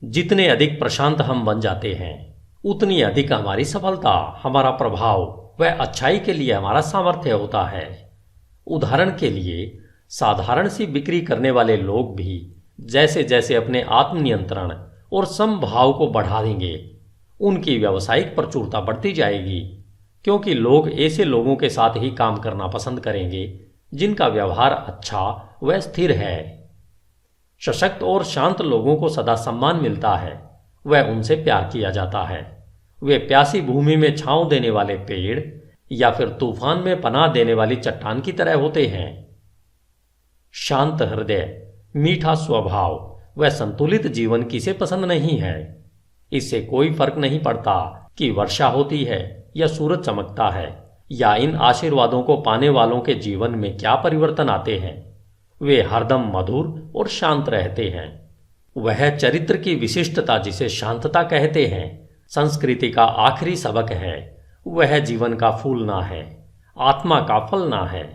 जितने अधिक प्रशांत हम बन जाते हैं, उतनी अधिक हमारी सफलता, हमारा प्रभाव व अच्छाई के लिए हमारा सामर्थ्य होता है। उदाहरण के लिए, साधारण सी बिक्री करने वाले लोग भी जैसे जैसे अपने आत्मनियंत्रण और समभाव को बढ़ा देंगे, उनकी व्यावसायिक प्रचुरता बढ़ती जाएगी, क्योंकि लोग ऐसे लोगों के साथ ही काम करना पसंद करेंगे जिनका व्यवहार अच्छा व स्थिर है। सशक्त और शांत लोगों को सदा सम्मान मिलता है, वह उनसे प्यार किया जाता है। वे प्यासी भूमि में छांव देने वाले पेड़ या फिर तूफान में पनाह देने वाली चट्टान की तरह होते हैं। शांत हृदय, मीठा स्वभाव व संतुलित जीवन किसे पसंद नहीं है। इससे कोई फर्क नहीं पड़ता कि वर्षा होती है या सूरज चमकता है, या इन आशीर्वादों को पाने वालों के जीवन में क्या परिवर्तन आते हैं। वे हरदम मधुर और शांत रहते हैं। वह चरित्र की विशिष्टता जिसे शांतता कहते हैं, संस्कृति का आखिरी सबक है। वह जीवन का फूल ना है, आत्मा का फल ना है।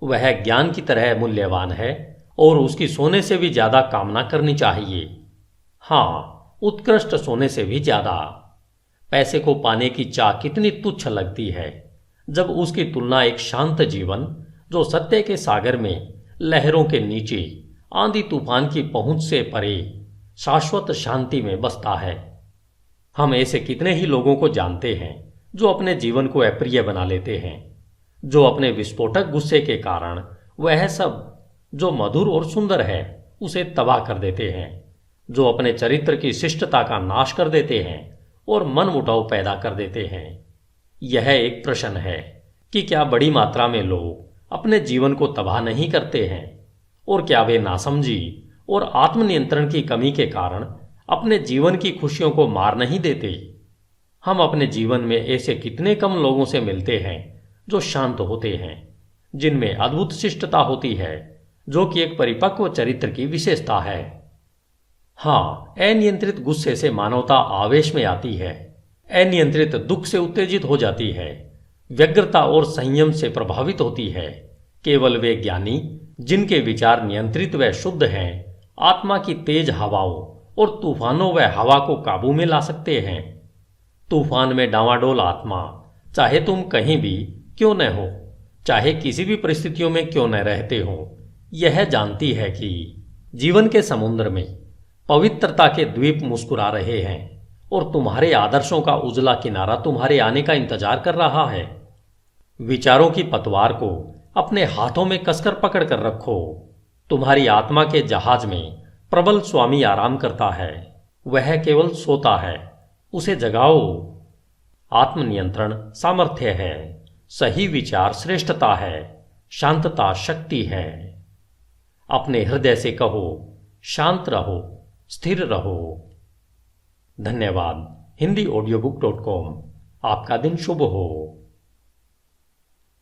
वह ज्ञान की तरह मूल्यवान है और उसकी सोने से भी ज्यादा कामना करनी चाहिए। हाँ, उत्कृष्ट सोने से भी ज्यादा। पैसे को पाने की चाह कितनी तुच्छ लगती है जब उसकी तुलना एक शांत जीवन, जो सत्य के सागर में लहरों के नीचे आंधी तूफान की पहुंच से परे शाश्वत शांति में बसता है। हम ऐसे कितने ही लोगों को जानते हैं जो अपने जीवन को अप्रिय बना लेते हैं, जो अपने विस्फोटक गुस्से के कारण वह सब जो मधुर और सुंदर है उसे तबाह कर देते हैं, जो अपने चरित्र की शिष्टता का नाश कर देते हैं और मनमुटाव पैदा कर देते हैं। यह एक प्रश्न है कि क्या बड़ी मात्रा में लोग अपने जीवन को तबाह नहीं करते हैं, और क्या वे नासमझी और आत्मनियंत्रण की कमी के कारण अपने जीवन की खुशियों को मार नहीं देते। हम अपने जीवन में ऐसे कितने कम लोगों से मिलते हैं जो शांत होते हैं, जिनमें अद्भुत शिष्टता होती है, जो कि एक परिपक्व चरित्र की विशेषता है। हाँ, अनियंत्रित गुस्से से मानवता आवेश में आती है, अनियंत्रित दुख से उत्तेजित हो जाती है, व्यग्रता और संयम से प्रभावित होती है। केवल वे ज्ञानी जिनके विचार नियंत्रित व शुद्ध हैं, आत्मा की तेज हवाओं और तूफानों व हवा को काबू में ला सकते हैं। तूफान में डांवाडोल आत्मा, चाहे तुम कहीं भी क्यों न हो, चाहे किसी भी परिस्थितियों में क्यों न रहते हो, यह जानती है कि जीवन के समुद्र में पवित्रता के द्वीप मुस्कुरा रहे हैं और तुम्हारे आदर्शों का उजला किनारा तुम्हारे आने का इंतजार कर रहा है। विचारों की पतवार को अपने हाथों में कसकर पकड़ कर रखो। तुम्हारी आत्मा के जहाज में प्रबल स्वामी आराम करता है, वह केवल सोता है, उसे जगाओ। आत्मनियंत्रण सामर्थ्य है, सही विचार श्रेष्ठता है, शांतता शक्ति है। अपने हृदय से कहो, शांत रहो, स्थिर रहो। धन्यवाद। HindiAudiobook.com। आपका दिन शुभ हो।